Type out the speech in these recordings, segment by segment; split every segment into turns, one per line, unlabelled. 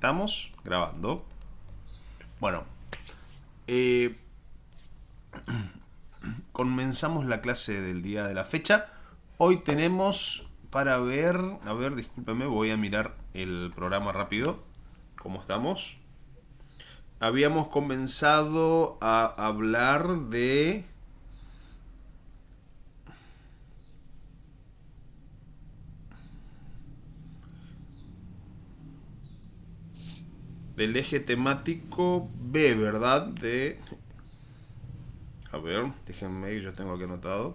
Estamos grabando. Bueno, comenzamos la clase del día de la fecha. Hoy tenemos para ver, discúlpeme, voy a mirar el programa rápido. ¿Cómo estamos? Habíamos comenzado a hablar de... del eje temático B, ¿verdad? A ver, déjenme, yo tengo aquí anotado.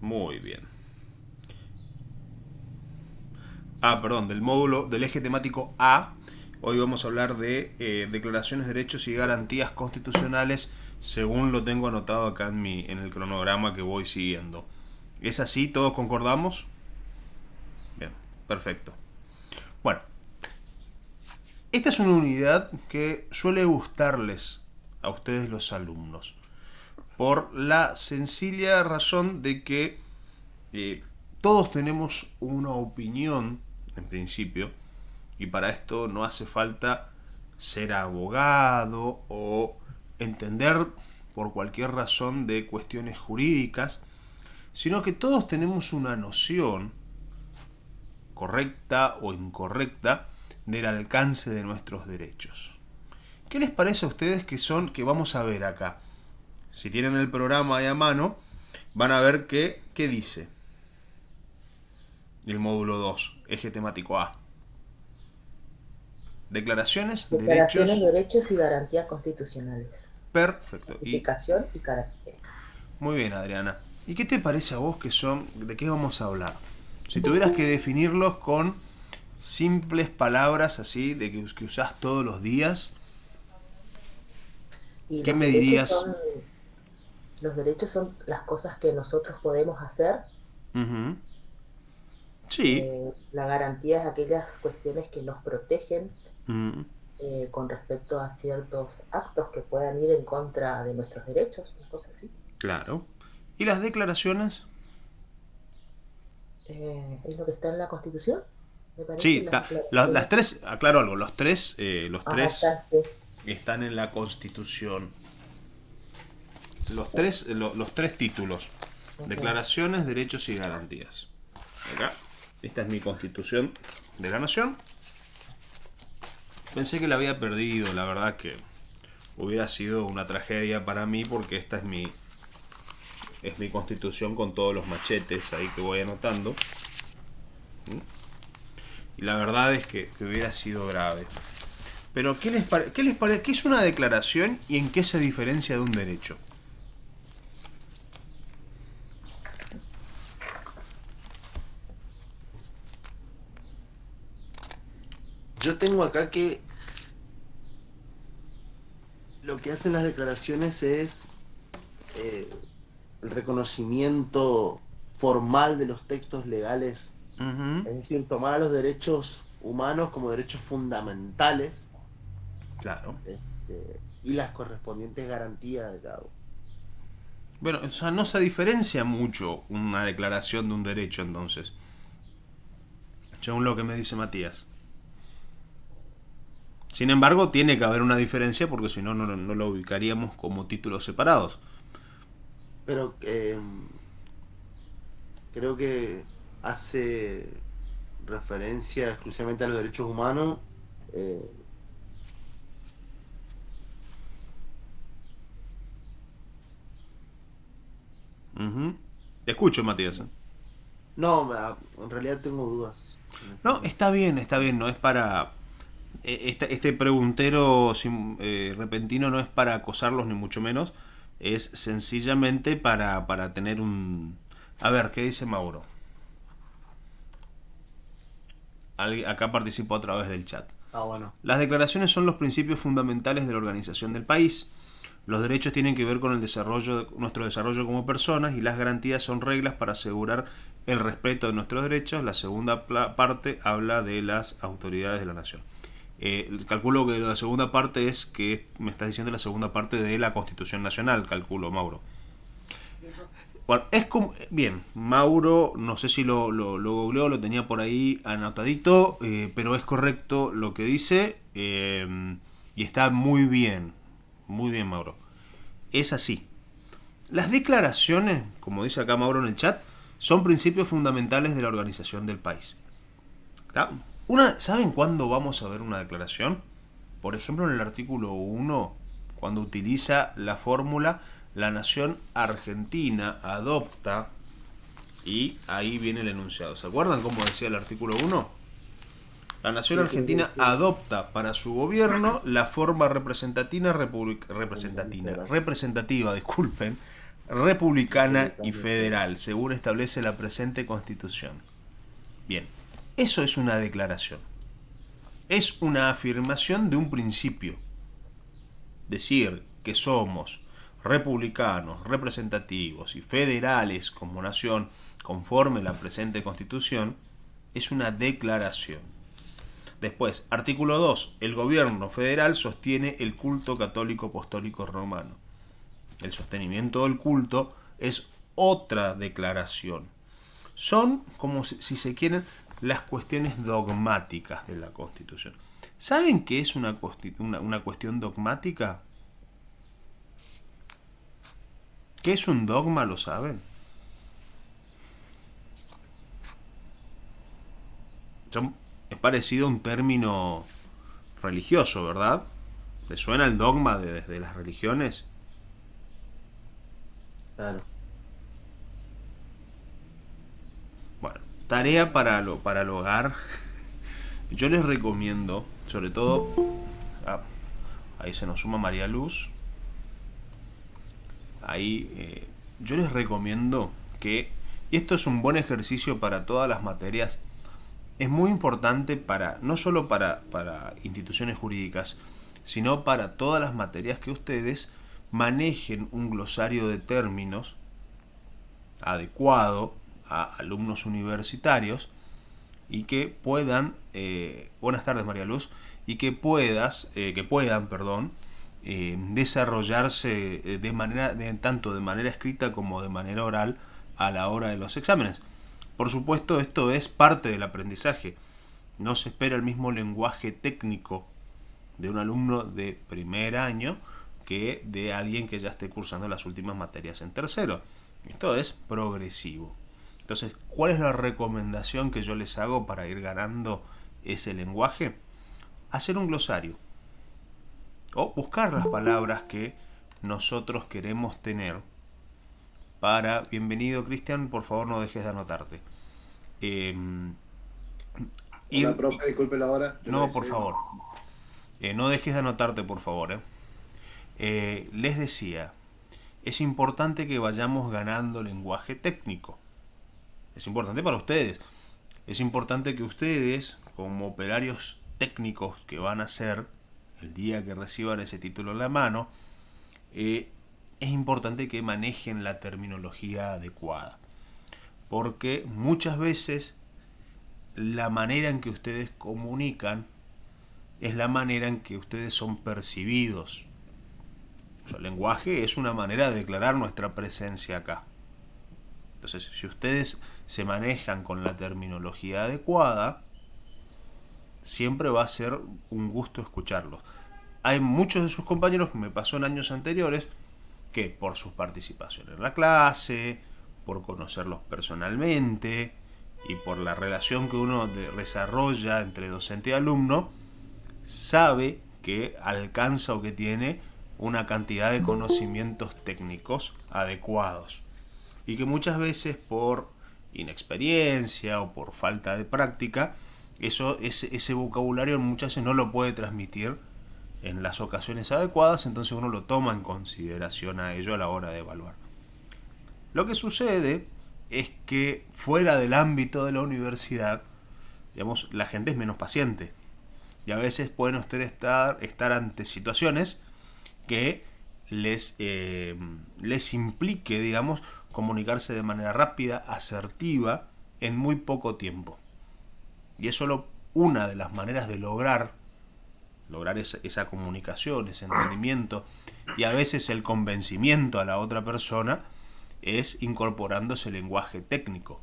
Muy bien. Perdón, del módulo del eje temático A. Hoy vamos a hablar de declaraciones de derechos y garantías constitucionales, según lo tengo anotado acá en el cronograma que voy siguiendo. ¿Es así? ¿Todos concordamos? Bien, perfecto. Bueno, esta es una unidad que suele gustarles a ustedes los alumnos, por la sencilla razón de que todos tenemos una opinión, en principio, y para esto no hace falta ser abogado o entender por cualquier razón de cuestiones jurídicas, sino que todos tenemos una noción correcta o incorrecta del alcance de nuestros derechos. ¿Qué les parece a ustedes que vamos a ver acá? Si tienen el programa ahí a mano, van a ver qué dice el módulo 2, eje temático A. Declaraciones,
derechos y garantías constitucionales.
Perfecto.
Tipificación y caracteres.
Muy bien, Adriana. ¿Y qué te parece a vos de qué vamos a hablar? Si tuvieras que definirlos con simples palabras así, de que usás todos los días, ¿qué me dirías?
Los derechos son las cosas que nosotros podemos hacer.
Uh-huh. Sí.
La garantía es aquellas cuestiones que nos protegen
uh-huh.
Con respecto a ciertos actos que puedan ir en contra de nuestros derechos, una cosa así.
Claro. ¿Y las declaraciones?
¿Es lo que está en la Constitución?
Me parece. Sí, las tres, aclaro algo, los tres están en la Constitución. Los tres títulos. Okay. Declaraciones, derechos y garantías. Acá. Esta es mi Constitución de la Nación. Pensé que la había perdido, la verdad que hubiera sido una tragedia para mí, porque esta es mi Constitución con todos los machetes ahí que voy anotando. Y la verdad es que hubiera sido grave. Pero ¿qué les parece? ¿Qué es una declaración y en qué se diferencia de un derecho?
Yo tengo acá que lo que hacen las declaraciones es el reconocimiento formal de los textos legales. Uh-huh. Es decir, tomar a los derechos humanos como derechos fundamentales.
Claro.
Y las correspondientes garantías de cada uno.
Bueno, o sea, no se diferencia mucho una declaración de un derecho, entonces, según lo que me dice Matías. Sin embargo, tiene que haber una diferencia, porque si no, no lo ubicaríamos como títulos separados.
Pero creo que hace referencia exclusivamente a los derechos humanos.
Uh-huh. Te escucho, Matías.
No, en realidad tengo dudas.
No, está bien, no es para... Este preguntero repentino no es para acosarlos, ni mucho menos. Es sencillamente para tener un... A ver, ¿qué dice Mauro? Acá participo a través del chat.
Bueno.
Las declaraciones son los principios fundamentales de la organización del país. Los derechos tienen que ver con nuestro desarrollo como personas, y las garantías son reglas para asegurar el respeto de nuestros derechos. La segunda parte habla de las autoridades de la nación. Calculo que la segunda parte es que me estás diciendo la segunda parte de la Constitución Nacional, calculo, Mauro. Bueno, es como... Bien, Mauro, no sé si lo googleó, lo tenía por ahí anotadito, pero es correcto lo que dice y está muy bien, Mauro. Es así. Las declaraciones, como dice acá Mauro en el chat, son principios fundamentales de la organización del país. ¿Está? ¿Saben cuándo vamos a ver una declaración? Por ejemplo, en el artículo 1, cuando utiliza la fórmula la nación argentina adopta, y ahí viene el enunciado. ¿Se acuerdan cómo decía el artículo 1? La nación argentina adopta para su gobierno la forma representativa, disculpen, republicana y federal, según establece la presente Constitución. Bien, eso es una declaración. Es una afirmación de un principio. Decir que somos republicanos, representativos y federales como nación, conforme la presente Constitución, es una declaración. Después, artículo 2. El gobierno federal sostiene el culto católico apostólico romano. El sostenimiento del culto es otra declaración. Son, como si se quieren, las cuestiones dogmáticas de la Constitución. ¿Saben qué es una cuestión dogmática? ¿Qué es un dogma? ¿Lo saben? Es parecido a un término religioso, ¿verdad? ¿Les suena el dogma de las religiones?
Claro.
Bueno, tarea para el hogar. Yo les recomiendo, sobre todo... ahí se nos suma María Luz. Ahí yo les recomiendo que, y esto es un buen ejercicio para todas las materias, es muy importante no solo para instituciones jurídicas, sino para todas las materias, que ustedes manejen un glosario de términos adecuado a alumnos universitarios y que puedan, buenas tardes María Luz, y que puedan, desarrollarse tanto de manera escrita como de manera oral a la hora de los exámenes. Por supuesto, esto es parte del aprendizaje. No se espera el mismo lenguaje técnico de un alumno de primer año que de alguien que ya esté cursando las últimas materias en tercero. Esto es progresivo. Entonces, ¿cuál es la recomendación que yo les hago para ir ganando ese lenguaje? Hacer un glosario. O buscar las palabras que nosotros queremos tener para... Bienvenido, Cristian, por favor no dejes de anotarte.
Hola, profe, disculpe la hora.
No, por favor. No dejes de anotarte, por favor. Les decía, es importante que vayamos ganando lenguaje técnico. Es importante para ustedes. Es importante que ustedes, como operarios técnicos que van a ser el día que reciban ese título en la mano, es importante que manejen la terminología adecuada, porque muchas veces la manera en que ustedes comunican es la manera en que ustedes son percibidos. O sea, el lenguaje es una manera de declarar nuestra presencia acá. Entonces, si ustedes se manejan con la terminología adecuada, siempre va a ser un gusto escucharlos. Hay muchos de sus compañeros, que me pasó en años anteriores, que por sus participaciones en la clase, por conocerlos personalmente y por la relación que uno desarrolla entre docente y alumno, sabe que alcanza o que tiene una cantidad de conocimientos técnicos adecuados, y que muchas veces por inexperiencia o por falta de práctica, ese vocabulario muchas veces no lo puede transmitir en las ocasiones adecuadas, entonces uno lo toma en consideración a ello a la hora de evaluar. Lo que sucede es que fuera del ámbito de la universidad, digamos, la gente es menos paciente, y a veces pueden ustedes estar ante situaciones que les implique, digamos, comunicarse de manera rápida, asertiva, en muy poco tiempo. Y es solo una de las maneras de lograr esa comunicación, ese entendimiento y a veces el convencimiento a la otra persona es incorporándose lenguaje técnico.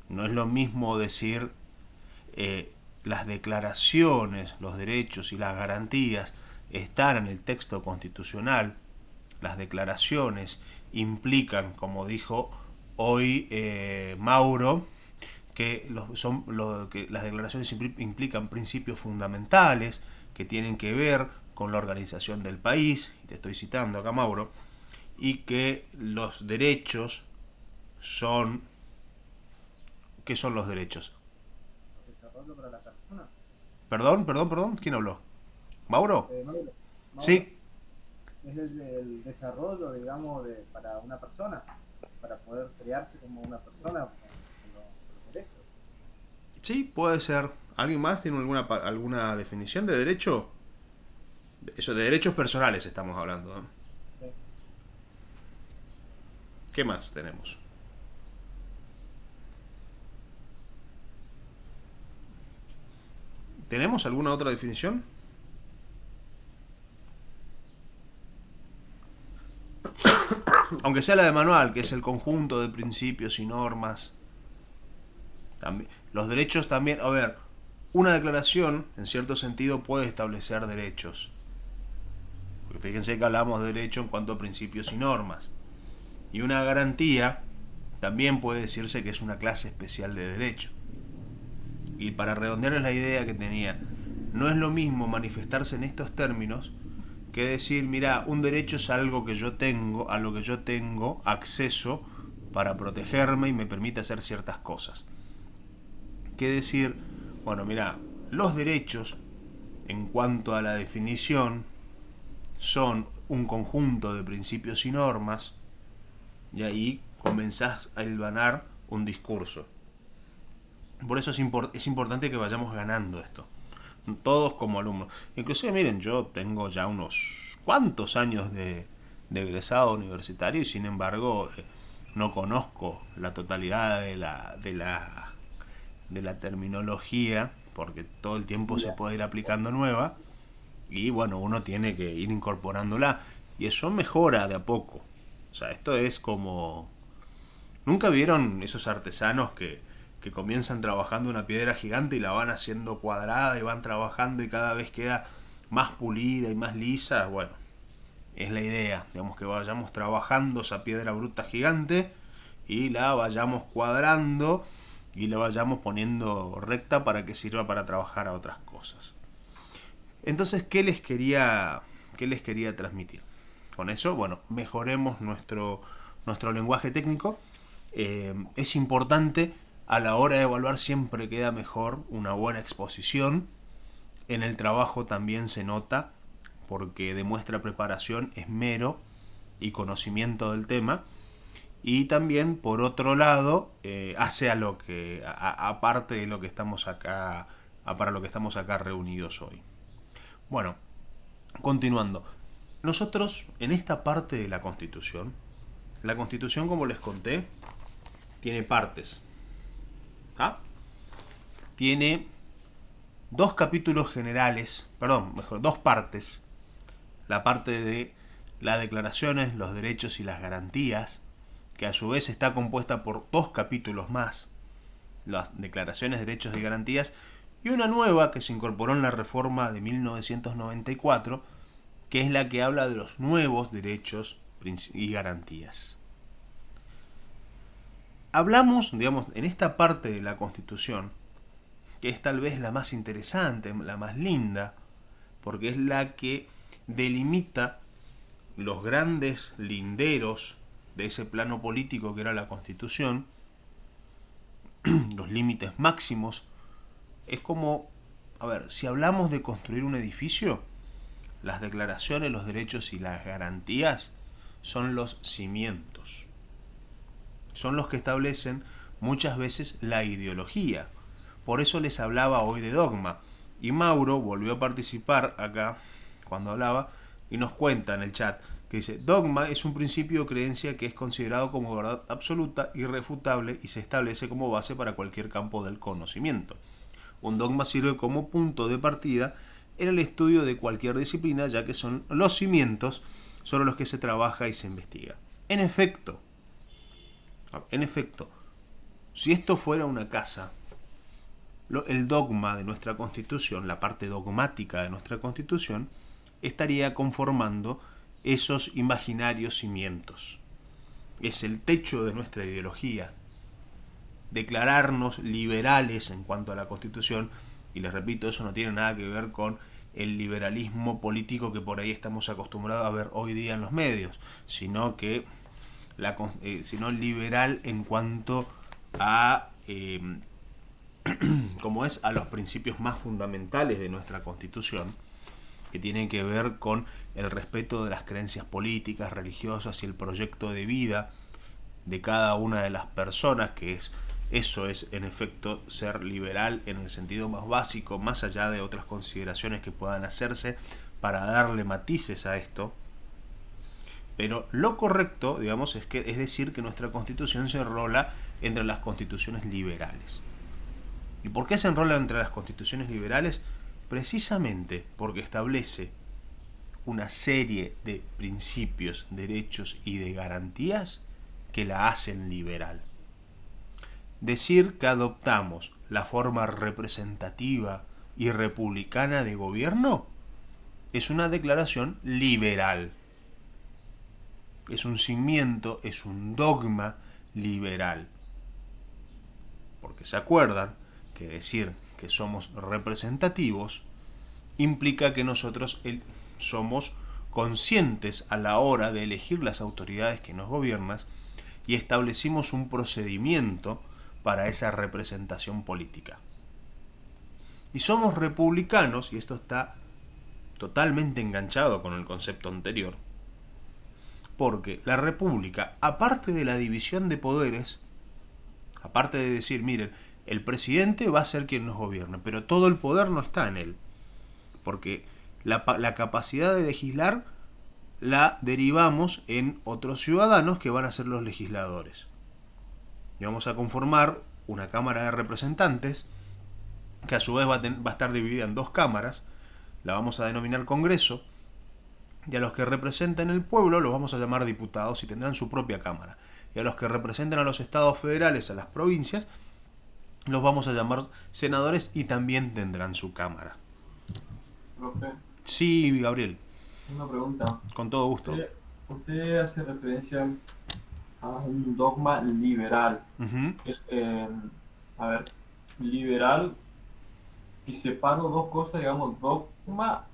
No es lo mismo decir las declaraciones, los derechos y las garantías están en el texto constitucional. Las declaraciones implican, como dijo hoy Mauro, que las declaraciones implican principios fundamentales que tienen que ver con la organización del país, y te estoy citando acá, Mauro, y que los derechos son... ¿Qué son los derechos?
Desarrollo para la persona.
Perdón, ¿quién habló? ¿Mauro?
Mauro.
Sí.
Es el desarrollo, digamos, para una persona, para poder crearse como una persona con los derechos.
Sí, puede ser. ¿Alguien más tiene alguna definición de derecho? Eso, de derechos personales estamos hablando, ¿eh?
Sí.
¿Qué más tenemos? ¿Tenemos alguna otra definición? Aunque sea la de manual, que es el conjunto de principios y normas. También, los derechos también, a ver, una declaración en cierto sentido puede establecer derechos. Porque fíjense que hablamos de derecho en cuanto a principios y normas. Y una garantía también puede decirse que es una clase especial de derecho. Y para redondearles la idea que tenía, no es lo mismo manifestarse en estos términos que decir, mira, un derecho es algo que yo tengo, a lo que yo tengo acceso para protegerme y me permite hacer ciertas cosas. Que decir, bueno, mira, los derechos, en cuanto a la definición, son un conjunto de principios y normas, y ahí comenzás a hilvanar un discurso. Por eso es importante que vayamos ganando esto, todos como alumnos. Inclusive, miren, yo tengo ya unos cuantos años de egresado universitario y sin embargo no conozco la totalidad de la terminología, porque todo el tiempo se puede ir aplicando nueva y bueno, uno tiene que ir incorporándola y eso mejora de a poco. O sea, esto es como... ¿Nunca vieron esos artesanos que comienzan trabajando una piedra gigante y la van haciendo cuadrada y van trabajando y cada vez queda más pulida y más lisa? Bueno, es la idea, digamos, que vayamos trabajando esa piedra bruta gigante y la vayamos cuadrando y la vayamos poniendo recta para que sirva para trabajar a otras cosas. Entonces, ¿qué les quería transmitir? Con eso, bueno, mejoremos nuestro lenguaje técnico. Es importante, a la hora de evaluar siempre queda mejor una buena exposición. En el trabajo también se nota, porque demuestra preparación, esmero y conocimiento del tema. Y también, por otro lado, hace a lo que, aparte de lo que estamos acá, para lo que estamos acá reunidos hoy. Bueno, continuando. Nosotros, en esta parte de la Constitución, como les conté, tiene partes. ¿Ah? Tiene dos capítulos generales, dos partes. La parte de las declaraciones, los derechos y las garantías, que a su vez está compuesta por dos capítulos más, las declaraciones, derechos y garantías, y una nueva que se incorporó en la reforma de 1994, que es la que habla de los nuevos derechos y garantías. Hablamos, digamos, en esta parte de la Constitución, que es tal vez la más interesante, la más linda, porque es la que delimita los grandes linderos de ese plano político que era la Constitución, los límites máximos. Es como, a ver, si hablamos de construir un edificio, las declaraciones, los derechos y las garantías son los cimientos. Son los que establecen muchas veces la ideología. Por eso les hablaba hoy de dogma. Y Mauro volvió a participar acá cuando hablaba y nos cuenta en el chat que dice: dogma es un principio o creencia que es considerado como verdad absoluta, irrefutable y se establece como base para cualquier campo del conocimiento. Un dogma sirve como punto de partida en el estudio de cualquier disciplina, ya que son los cimientos sobre los que se trabaja y se investiga. En efecto, si esto fuera una casa, el dogma de nuestra Constitución, la parte dogmática de nuestra Constitución, estaría conformando esos imaginarios cimientos. Es el techo de nuestra ideología. Declararnos liberales en cuanto a la Constitución, y les repito, eso no tiene nada que ver con el liberalismo político que por ahí estamos acostumbrados a ver hoy día en los medios, sino que sino liberal en cuanto a como es a los principios más fundamentales de nuestra Constitución, que tienen que ver con el respeto de las creencias políticas, religiosas y el proyecto de vida de cada una de las personas, eso es en efecto ser liberal en el sentido más básico, más allá de otras consideraciones que puedan hacerse para darle matices a esto. Pero lo correcto, digamos, es decir que nuestra Constitución se enrola entre las constituciones liberales. ¿Y por qué se enrola entre las constituciones liberales? Precisamente porque establece una serie de principios, derechos y de garantías que la hacen liberal. Decir que adoptamos la forma representativa y republicana de gobierno es una declaración liberal. Es un cimiento, es un dogma liberal. Porque se acuerdan que decir que somos representativos implica que nosotros somos conscientes a la hora de elegir las autoridades que nos gobiernan y establecimos un procedimiento para esa representación política. Y somos republicanos, y esto está totalmente enganchado con el concepto anterior, porque la república, aparte de la división de poderes, aparte de decir, miren, el presidente va a ser quien nos gobierne, pero todo el poder no está en él, porque la capacidad de legislar la derivamos en otros ciudadanos que van a ser los legisladores. Y vamos a conformar una Cámara de Representantes, que a su vez va a estar dividida en dos cámaras, la vamos a denominar Congreso, y a los que representan el pueblo los vamos a llamar diputados y tendrán su propia cámara. Y a los que representan a los estados federales, a las provincias, los vamos a llamar senadores y también tendrán su cámara.
Profe,
Sí, Gabriel,
una pregunta.
con todo gusto.
Usted hace referencia a un dogma liberal.
Uh-huh.
A ver, liberal, y separo dos cosas, digamos, dogma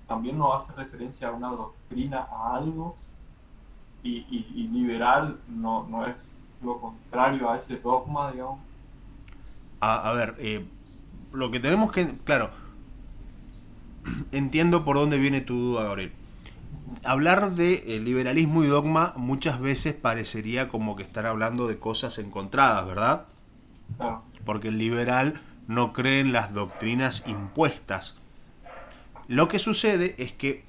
también nos hace referencia a una doctrina, a algo, y liberal no es lo contrario a ese dogma, digamos.
A ver, lo que tenemos que... Claro, entiendo por dónde viene tu duda, Gabriel. Hablar de liberalismo y dogma muchas veces parecería como que estar hablando de cosas encontradas, ¿verdad?
Claro.
Porque el liberal no cree en las doctrinas impuestas. Lo que sucede es que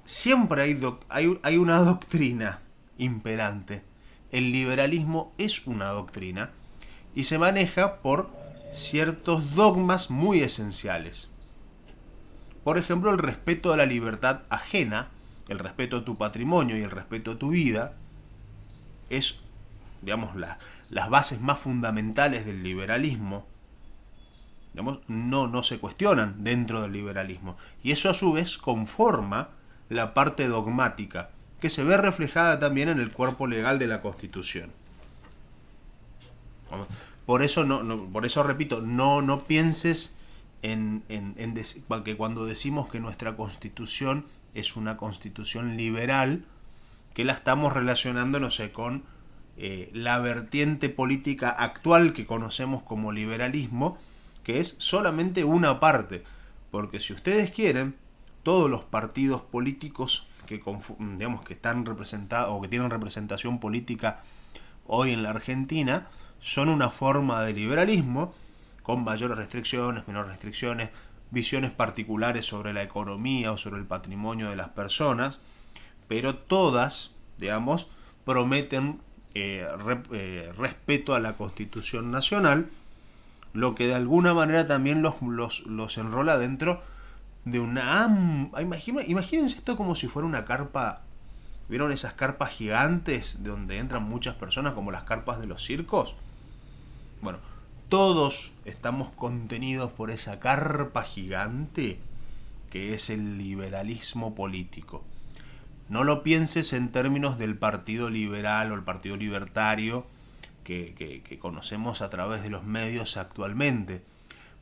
siempre hay una doctrina imperante. El liberalismo es una doctrina y se maneja por ciertos dogmas muy esenciales. Por ejemplo, el respeto a la libertad ajena, el respeto a tu patrimonio y el respeto a tu vida es, digamos, las bases más fundamentales del liberalismo. Digamos, no se cuestionan dentro del liberalismo. Y eso a su vez conforma la parte dogmática, que se ve reflejada también en el cuerpo legal de la Constitución. Por eso, por eso repito, no pienses en que cuando decimos que nuestra Constitución es una Constitución liberal, que la estamos relacionando, no sé, con la vertiente política actual que conocemos como liberalismo, que es solamente una parte. Porque si ustedes quieren, todos los partidos políticos que están representados o que tienen representación política hoy en la Argentina son una forma de liberalismo con mayores restricciones, menores restricciones, visiones particulares sobre la economía o sobre el patrimonio de las personas, pero todas, digamos, prometen respeto a la Constitución Nacional, lo que de alguna manera también los enrola dentro de una... Imagínense esto como si fuera una carpa ¿Vieron esas carpas gigantes donde entran muchas personas, como las carpas de los circos? Bueno, todos estamos contenidos por esa carpa gigante que es el liberalismo político. No lo pienses en términos del Partido Liberal o el Partido Libertario que conocemos a través de los medios actualmente.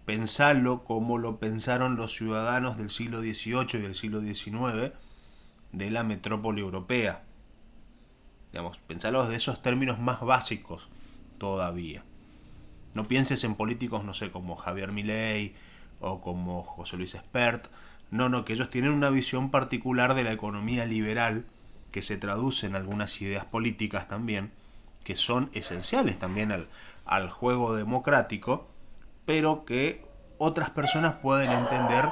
Pensalo como lo pensaron los ciudadanos del siglo XVIII y del siglo XIX de la metrópoli europea. Digamos, pensalo de esos términos más básicos todavía. No pienses en políticos, no sé, como Javier Milei o como José Luis Espert. No, que ellos tienen una visión particular de la economía liberal que se traduce en algunas ideas políticas también, que son esenciales también al juego democrático, pero que otras personas pueden entender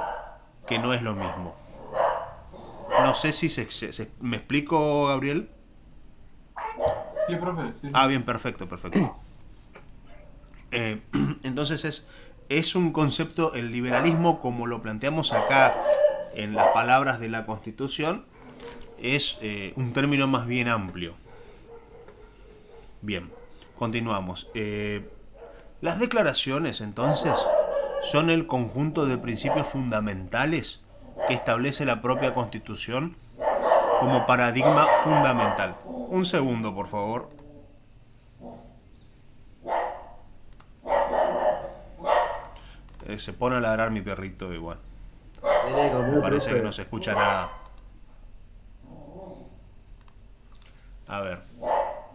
que no es lo mismo. No sé si ¿me explico, Gabriel?
Sí, profe. Sí.
Ah, bien, perfecto. Entonces es un concepto, el liberalismo como lo planteamos acá en las palabras de la Constitución, es un término más bien amplio. Bien, continuamos. Las declaraciones, entonces, son el conjunto de principios fundamentales que establece la propia Constitución como paradigma fundamental. Un segundo, por favor. Se pone a ladrar mi perrito igual. Parece que no se escucha nada. A ver.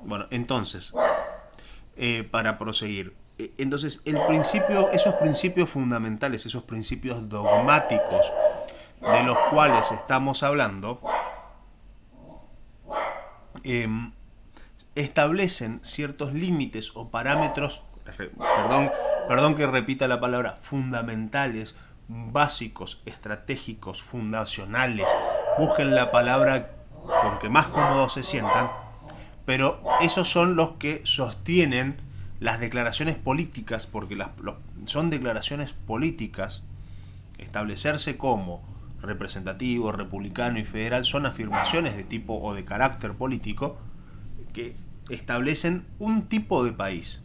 Bueno, entonces, para proseguir. Entonces, esos principios fundamentales, esos principios dogmáticos de los cuales estamos hablando, establecen ciertos límites o parámetros, perdón que repita la palabra, fundamentales, básicos, estratégicos, fundacionales. Busquen la palabra con que más cómodos se sientan, pero esos son los que sostienen las declaraciones políticas, porque son declaraciones políticas. Establecerse como representativo, republicano y federal son afirmaciones de tipo o de carácter político que establecen un tipo de país.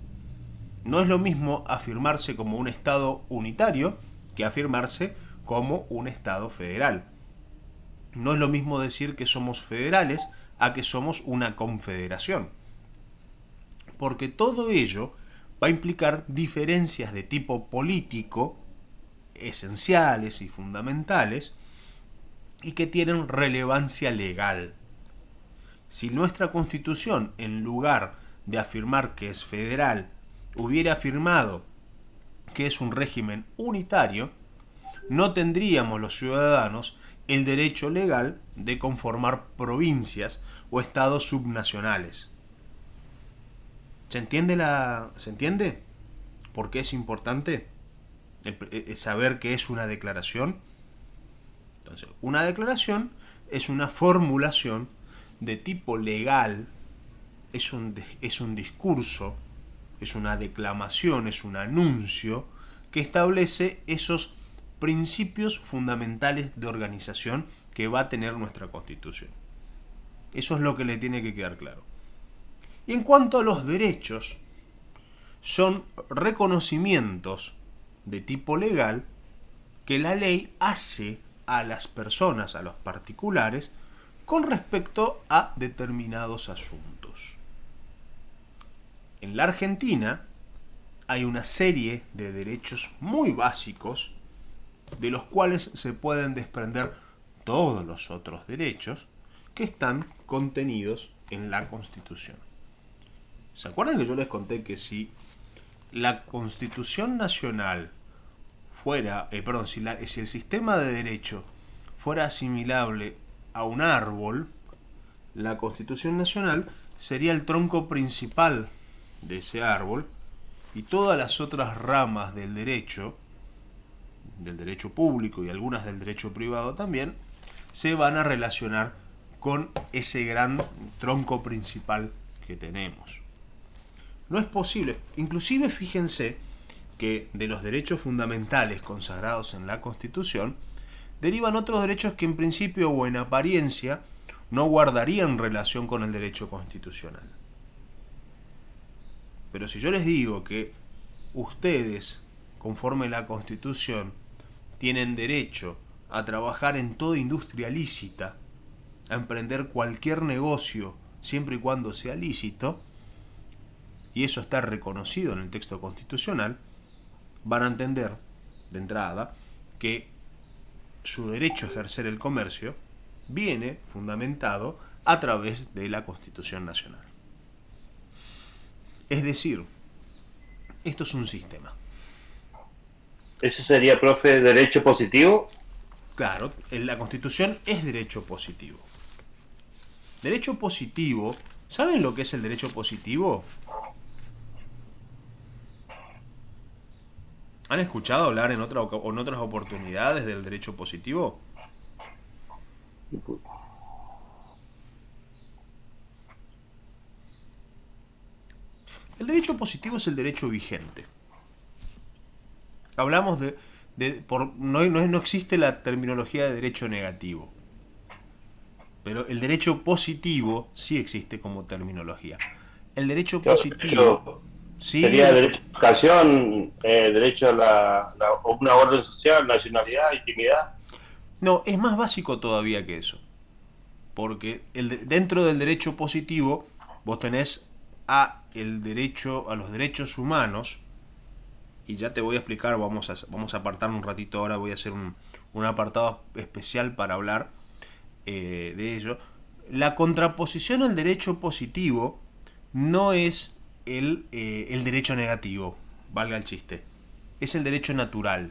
No es lo mismo afirmarse como un Estado unitario que afirmarse como un Estado federal. No es lo mismo decir que somos federales a que somos una confederación. Porque todo ello va a implicar diferencias de tipo político esenciales y fundamentales y que tienen relevancia legal. Si nuestra Constitución, en lugar de afirmar que es federal, hubiera afirmado que es un régimen unitario, no tendríamos los ciudadanos el derecho legal de conformar provincias o estados subnacionales. ¿Se entiende? ¿Por qué es importante saber qué es una declaración? Entonces, una declaración es una formulación de tipo legal, es un discurso, es una declamación, es un anuncio que establece esos principios fundamentales de organización que va a tener nuestra Constitución. Eso es lo que le tiene que quedar claro. Y en cuanto a los derechos, son reconocimientos de tipo legal que la ley hace a las personas, a los particulares, con respecto a determinados asuntos. En la Argentina hay una serie de derechos muy básicos de los cuales se pueden desprender todos los otros derechos que están contenidos en la Constitución. ¿Se acuerdan que yo les conté que si la Constitución Nacional fuera, si el sistema de derecho fuera asimilable a un árbol, la Constitución Nacional sería el tronco principal de ese árbol y todas las otras ramas del derecho público y algunas del derecho privado también, se van a relacionar con ese gran tronco principal que tenemos. No es posible, inclusive fíjense que de los derechos fundamentales consagrados en la Constitución, derivan otros derechos que en principio o en apariencia no guardarían relación con el derecho constitucional. Pero si yo les digo que ustedes, conforme la Constitución, tienen derecho a trabajar en toda industria lícita, a emprender cualquier negocio siempre y cuando sea lícito, y eso está reconocido en el texto constitucional, van a entender de entrada que su derecho a ejercer el comercio viene fundamentado a través de la Constitución Nacional. Es decir, esto es un sistema.
¿Eso sería, profe, derecho positivo?
Claro, la Constitución es derecho positivo. Derecho positivo, ¿saben lo que es el derecho positivo? ¿Han escuchado hablar en otras oportunidades del derecho positivo? El derecho positivo es el derecho vigente. Hablamos no existe la terminología de derecho negativo, pero el derecho positivo sí existe como terminología. El derecho positivo sí,
sería derecho a educación, derecho a una orden social, nacionalidad, intimidad.
No, es más básico todavía que eso, porque dentro del derecho positivo vos tenés el derecho a los derechos humanos, y ya te voy a explicar, vamos a apartar un ratito ahora, voy a hacer un apartado especial para hablar de ello. La contraposición al derecho positivo no es el derecho negativo, valga el chiste, es el derecho natural.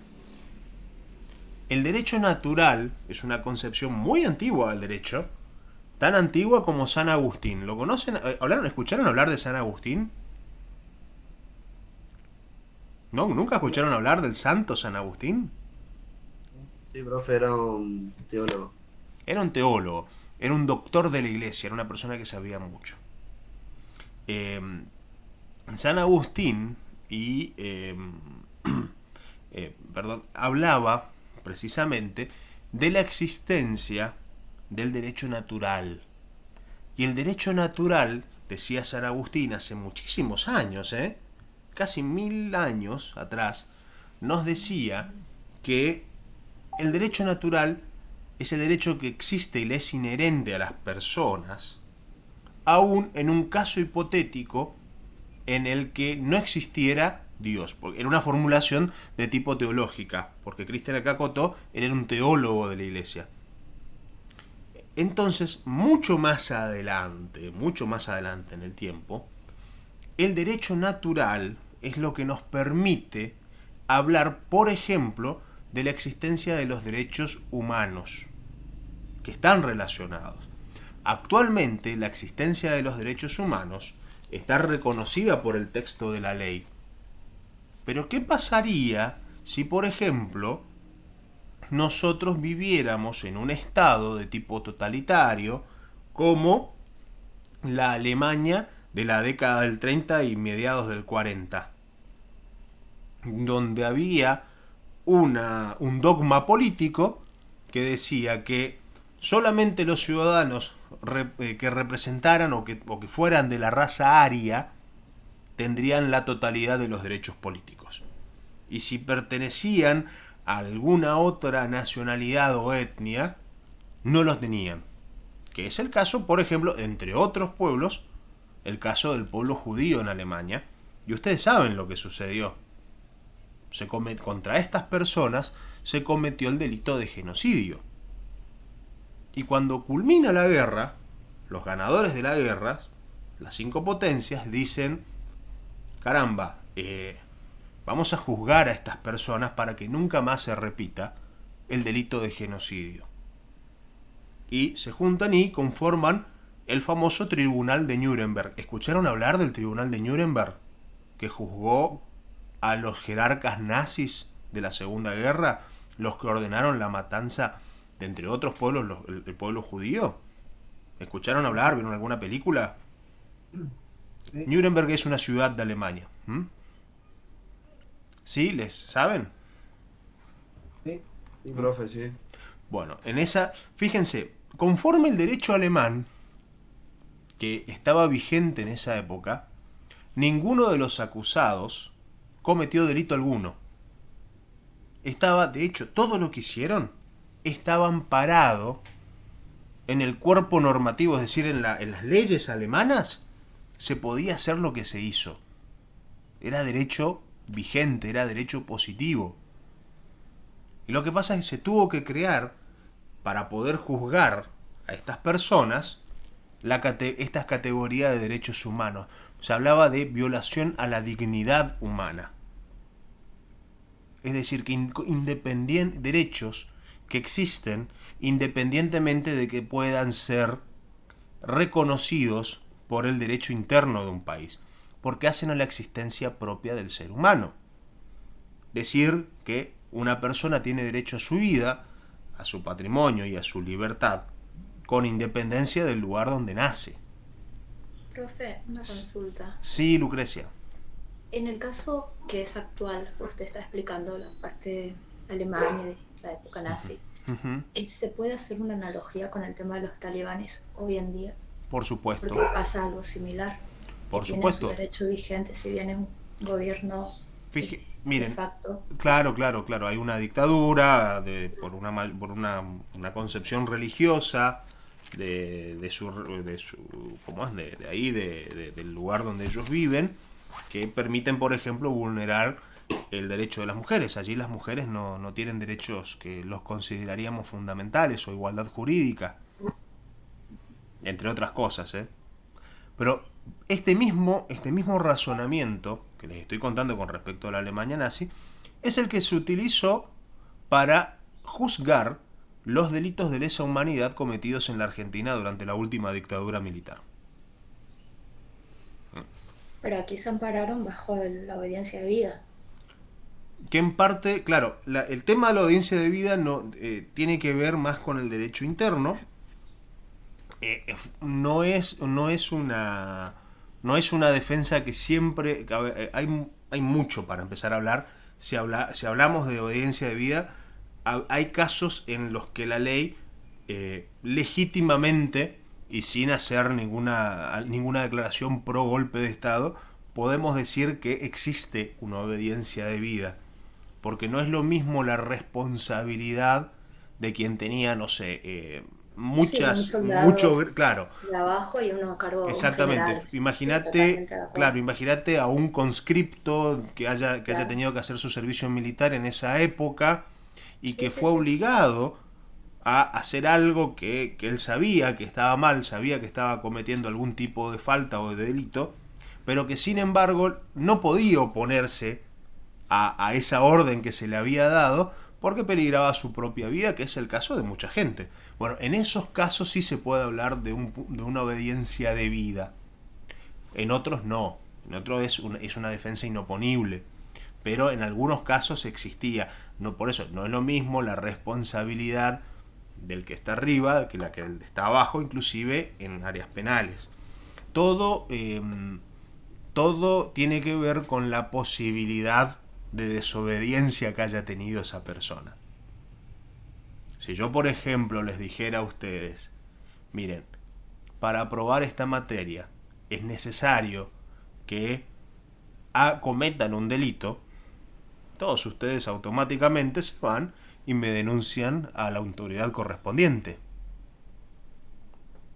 El derecho natural es una concepción muy antigua del derecho, tan antigua como San Agustín. ¿Lo conocen? ¿Escucharon hablar de San Agustín? ¿No? ¿Nunca escucharon hablar del santo San Agustín?
Sí, profe, era un teólogo.
Era un teólogo, era un doctor de la iglesia, era una persona que sabía mucho. San Agustín hablaba precisamente de la existencia del derecho natural. Y el derecho natural, decía San Agustín hace muchísimos años, casi 1000 años atrás, nos decía que el derecho natural es el derecho que existe y le es inherente a las personas, aún en un caso hipotético en el que no existiera Dios, porque era una formulación de tipo teológica, porque Cristian acá acotó, él era un teólogo de la iglesia. Entonces, mucho más adelante en el tiempo, el derecho natural es lo que nos permite hablar, por ejemplo, de la existencia de los derechos humanos, que están relacionados. Actualmente, la existencia de los derechos humanos está reconocida por el texto de la ley. Pero ¿qué pasaría si, por ejemplo, nosotros viviéramos en un estado de tipo totalitario como la Alemania de la década del 30 y mediados del 40, donde había un dogma político que decía que solamente los ciudadanos que representaran o que fueran de la raza aria tendrían la totalidad de los derechos políticos. Y si pertenecían a alguna otra nacionalidad o etnia, no los tenían. Que es el caso, por ejemplo, entre otros pueblos, el caso del pueblo judío en Alemania. Y ustedes saben lo que sucedió. Contra estas personas se cometió el delito de genocidio. Y cuando culmina la guerra, los ganadores de la guerra, las 5 potencias, dicen: caramba, vamos a juzgar a estas personas para que nunca más se repita el delito de genocidio. Y se juntan y conforman el famoso Tribunal de Nuremberg. ¿Escucharon hablar del Tribunal de Nuremberg? Que juzgó a los jerarcas nazis de la Segunda Guerra, los que ordenaron la matanza de, entre otros pueblos, el pueblo judío. ¿Escucharon hablar? ¿Vieron alguna película?
Sí.
Nuremberg es una ciudad de Alemania. ¿Sí? ¿Les saben?
Sí,
Profe, sí.
Bueno, en esa, fíjense, conforme el derecho alemán, que estaba vigente en esa época, ninguno de los acusados cometió delito alguno. De hecho, todo lo que hicieron estaba amparado en el cuerpo normativo, es decir, en las leyes alemanas se podía hacer lo que se hizo. Era derecho vigente, era derecho positivo. Y lo que pasa es que se tuvo que crear, para poder juzgar a estas personas, estas categorías de derechos humanos. Se hablaba de violación a la dignidad humana. Es decir, que derechos que existen independientemente de que puedan ser reconocidos por el derecho interno de un país, porque hacen a la existencia propia del ser humano. Decir que una persona tiene derecho a su vida, a su patrimonio y a su libertad, con independencia del lugar donde nace.
Profe, una consulta.
Sí, Lucrecia.
En el caso que es actual, usted está explicando la parte de Alemania de la época nazi. ¿Se puede hacer una analogía con el tema de los talibanes hoy en día?
Por supuesto.
Porque pasa algo similar.
Por
tiene
supuesto.
Su derecho vigente, si bien es un gobierno
Miren,
de facto.
Claro. Hay una dictadura por una concepción religiosa del lugar donde ellos viven, que permiten, por ejemplo, vulnerar el derecho de las mujeres. Allí las mujeres no tienen derechos que los consideraríamos fundamentales o igualdad jurídica, entre otras cosas, Pero este mismo razonamiento que les estoy contando con respecto a la Alemania nazi es el que se utilizó para juzgar los delitos de lesa humanidad cometidos en la Argentina durante la última dictadura militar.
Pero aquí se ampararon bajo la obediencia de vida.
Que en parte, claro, el tema de la audiencia de vida tiene que ver más con el derecho interno. No es una defensa que siempre... Hay mucho para empezar a hablar. Si hablamos de obediencia de vida, hay casos en los que la ley legítimamente y sin hacer ninguna declaración pro golpe de Estado, podemos decir que existe una obediencia de vida. Porque no es lo mismo la responsabilidad de quien tenía, no sé, claro.
De abajo y uno a cargo.
Exactamente. Imagínate a un conscripto que haya tenido que hacer su servicio militar en esa época y que fue obligado a hacer algo que él sabía que estaba mal, sabía que estaba cometiendo algún tipo de falta o de delito, pero que sin embargo no podía oponerse a esa orden que se le había dado porque peligraba su propia vida, que es el caso de mucha gente. Bueno, en esos casos sí se puede hablar de una obediencia de vida. En otros no. En otros es una defensa inoponible. Pero en algunos casos existía. No, por eso no es lo mismo la responsabilidad del que está arriba que la que está abajo, inclusive en áreas penales. Todo tiene que ver con la posibilidad de desobediencia que haya tenido esa persona. Si yo, por ejemplo, les dijera a ustedes, miren, para aprobar esta materia es necesario que cometan un delito, todos ustedes automáticamente se van y me denuncian a la autoridad correspondiente.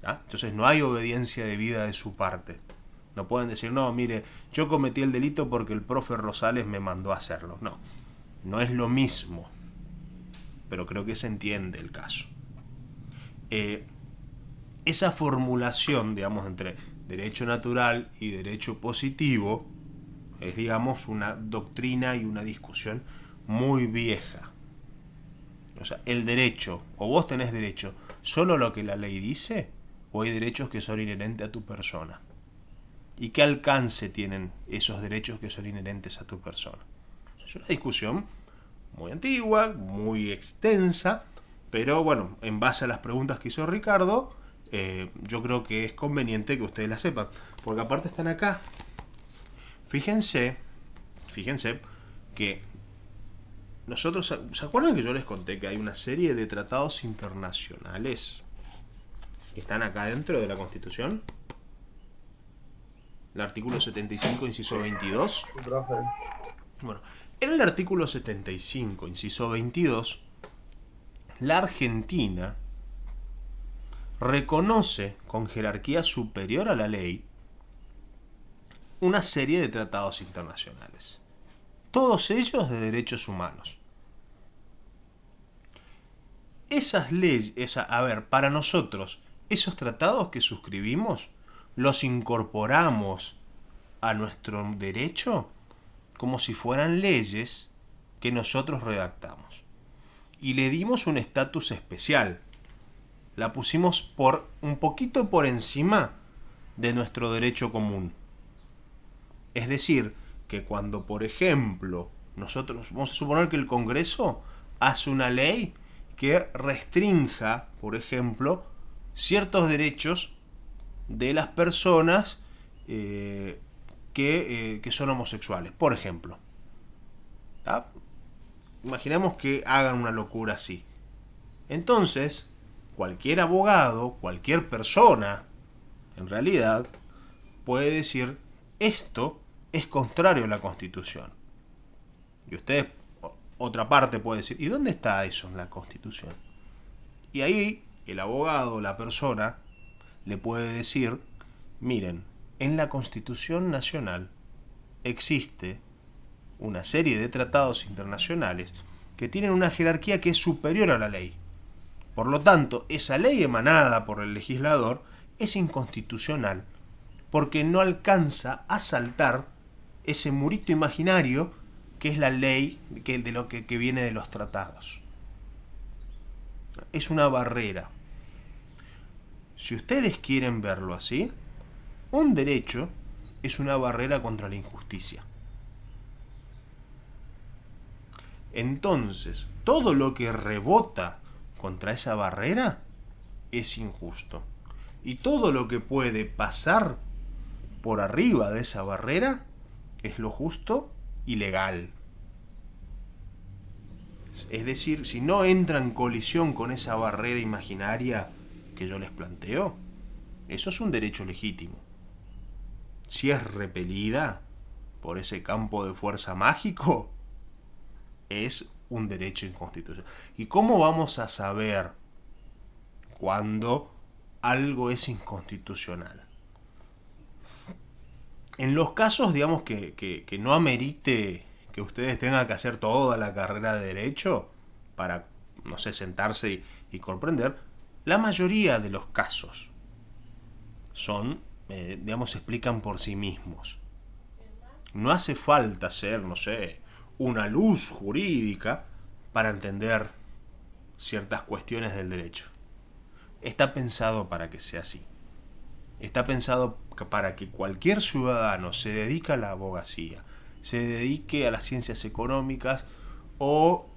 Entonces no hay obediencia de vida de su parte. No pueden decir, no, mire, yo cometí el delito porque el profe Rosales me mandó a hacerlo. No es lo mismo. Pero creo que se entiende el caso. Esa formulación, digamos, entre derecho natural y derecho positivo es, digamos, una doctrina y una discusión muy vieja. O sea, el derecho, o vos tenés derecho solo lo que la ley dice, o hay derechos que son inherentes a tu persona. ¿Y qué alcance tienen esos derechos que son inherentes a tu persona? Es una discusión muy antigua, muy extensa, pero bueno, en base a las preguntas que hizo Ricardo, yo creo que es conveniente que ustedes las sepan, porque aparte están acá. Fíjense que nosotros, ¿se acuerdan que yo les conté que hay una serie de tratados internacionales que están acá dentro de la Constitución. El artículo 75, inciso 22. Bueno, en el artículo 75, inciso 22, la Argentina reconoce con jerarquía superior a la ley una serie de tratados internacionales, todos ellos de derechos humanos. Esas leyes, para nosotros, esos tratados que suscribimos, los incorporamos a nuestro derecho como si fueran leyes que nosotros redactamos. Y le dimos un estatus especial. La pusimos un poquito por encima de nuestro derecho común. Es decir, que cuando, por ejemplo, nosotros vamos a suponer que el Congreso hace una ley que restrinja, por ejemplo, ciertos derechos de las personas que son homosexuales, por ejemplo. ¿Tá? Imaginemos que hagan una locura así. Entonces, cualquier abogado, cualquier persona, en realidad, puede decir, esto es contrario a la Constitución. Y usted, otra parte, puede decir, ¿y dónde está eso en la Constitución? Y ahí, el abogado, la persona, le puede decir, miren, en la Constitución Nacional existe una serie de tratados internacionales que tienen una jerarquía que es superior a la ley. Por lo tanto, esa ley emanada por el legislador es inconstitucional porque no alcanza a saltar ese murito imaginario que es la ley que viene de los tratados. Es una barrera. Si ustedes quieren verlo así, un derecho es una barrera contra la injusticia. Entonces, todo lo que rebota contra esa barrera es injusto. Y todo lo que puede pasar por arriba de esa barrera es lo justo y legal. Es decir, si no entra en colisión con esa barrera imaginaria que yo les planteo, eso es un derecho legítimo. Si es repelida por ese campo de fuerza mágico, es un derecho inconstitucional. ¿Y cómo vamos a saber cuando algo es inconstitucional? En los casos, digamos, que no amerite que ustedes tengan que hacer toda la carrera de derecho para, no sé, sentarse y comprender, la mayoría de los casos son, digamos, se explican por sí mismos. No hace falta ser, no sé, una luz jurídica para entender ciertas cuestiones del derecho. Está pensado para que sea así. Está pensado para que cualquier ciudadano se dedique a la abogacía, se dedique a las ciencias económicas o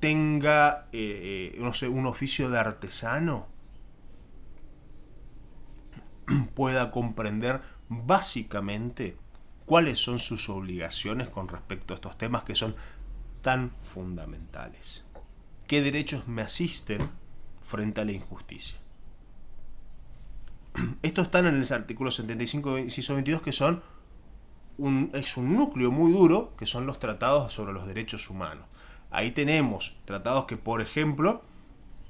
tenga, no sé, un oficio de artesano, pueda comprender básicamente cuáles son sus obligaciones con respecto a estos temas que son tan fundamentales. ¿Qué derechos me asisten frente a la injusticia? Estos están en el artículo 75, inciso 22, que son es un núcleo muy duro, que son los tratados sobre los derechos humanos. Ahí tenemos tratados que, por ejemplo,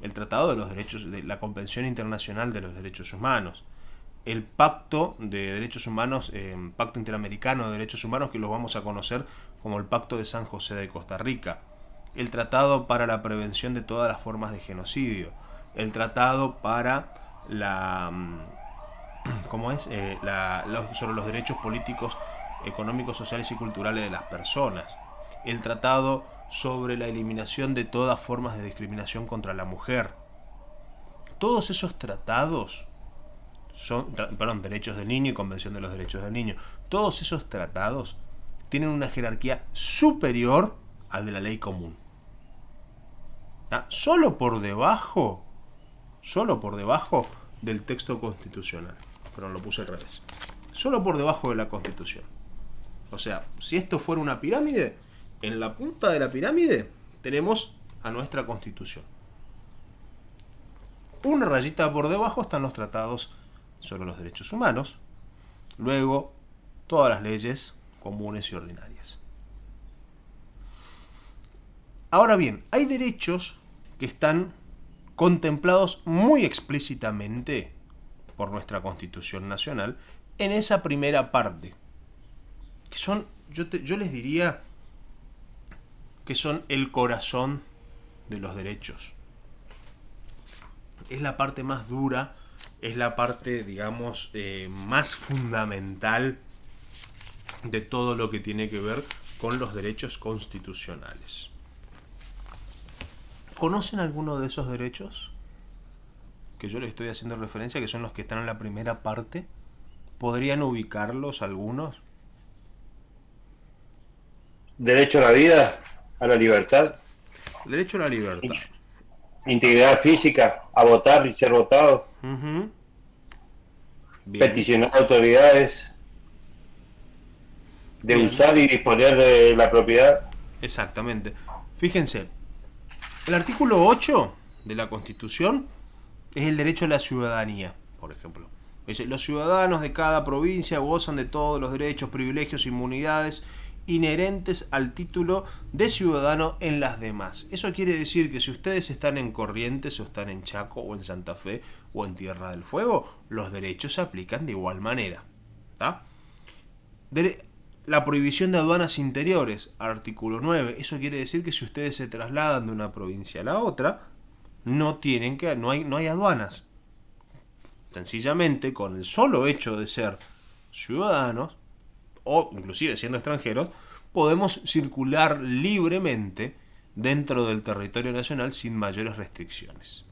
el Tratado de los Derechos, de la Convención Internacional de los Derechos Humanos, el Pacto de Derechos Humanos, Pacto Interamericano de Derechos Humanos, que lo vamos a conocer como el Pacto de San José de Costa Rica, el Tratado para la Prevención de todas las formas de genocidio, el Tratado para sobre los derechos políticos, económicos, sociales y culturales de las personas, el Tratado sobre la eliminación de todas formas de discriminación contra la mujer. Todos esos tratados son, derechos del niño y Convención de los Derechos del Niño, todos esos tratados tienen una jerarquía superior al de la ley común. Solo por debajo del texto constitucional. Pero lo puse al revés. Solo por debajo de la Constitución. O sea, si esto fuera una pirámide, en la punta de la pirámide tenemos a nuestra Constitución. una rayita por debajo están los tratados sobre los derechos humanos. Luego, todas las leyes comunes y ordinarias. Ahora bien, hay derechos que están contemplados muy explícitamente por nuestra Constitución Nacional en esa primera parte, que son, yo les diría que son el corazón de los derechos. Es la parte más dura, es la parte, digamos, más fundamental de todo lo que tiene que ver con los derechos constitucionales. ¿Conocen alguno de esos derechos que yo les estoy haciendo referencia, que son los que están en la primera parte? ¿Podrían ubicarlos algunos?
Derecho a la vida, a la libertad.
Derecho a la libertad.
Integridad física, a votar y ser votado.
Uh-huh.
Peticionar a autoridades de
Bien.
usar y disponer de la propiedad.
Exactamente. Fíjense, el artículo 8 de la Constitución es el derecho a la ciudadanía, por ejemplo. Dice, los ciudadanos de cada provincia gozan de todos los derechos, privilegios, inmunidades inherentes al título de ciudadano en las demás. Eso quiere decir que si ustedes están en Corrientes o están en Chaco o en Santa Fe o en Tierra del Fuego, los derechos se aplican de igual manera. ¿Tá? La prohibición de aduanas interiores, artículo 9. Eso quiere decir que si ustedes se trasladan de una provincia a la otra, no hay aduanas. Sencillamente, con el solo hecho de ser ciudadanos, o inclusive siendo extranjeros, podemos circular libremente dentro del territorio nacional sin mayores restricciones.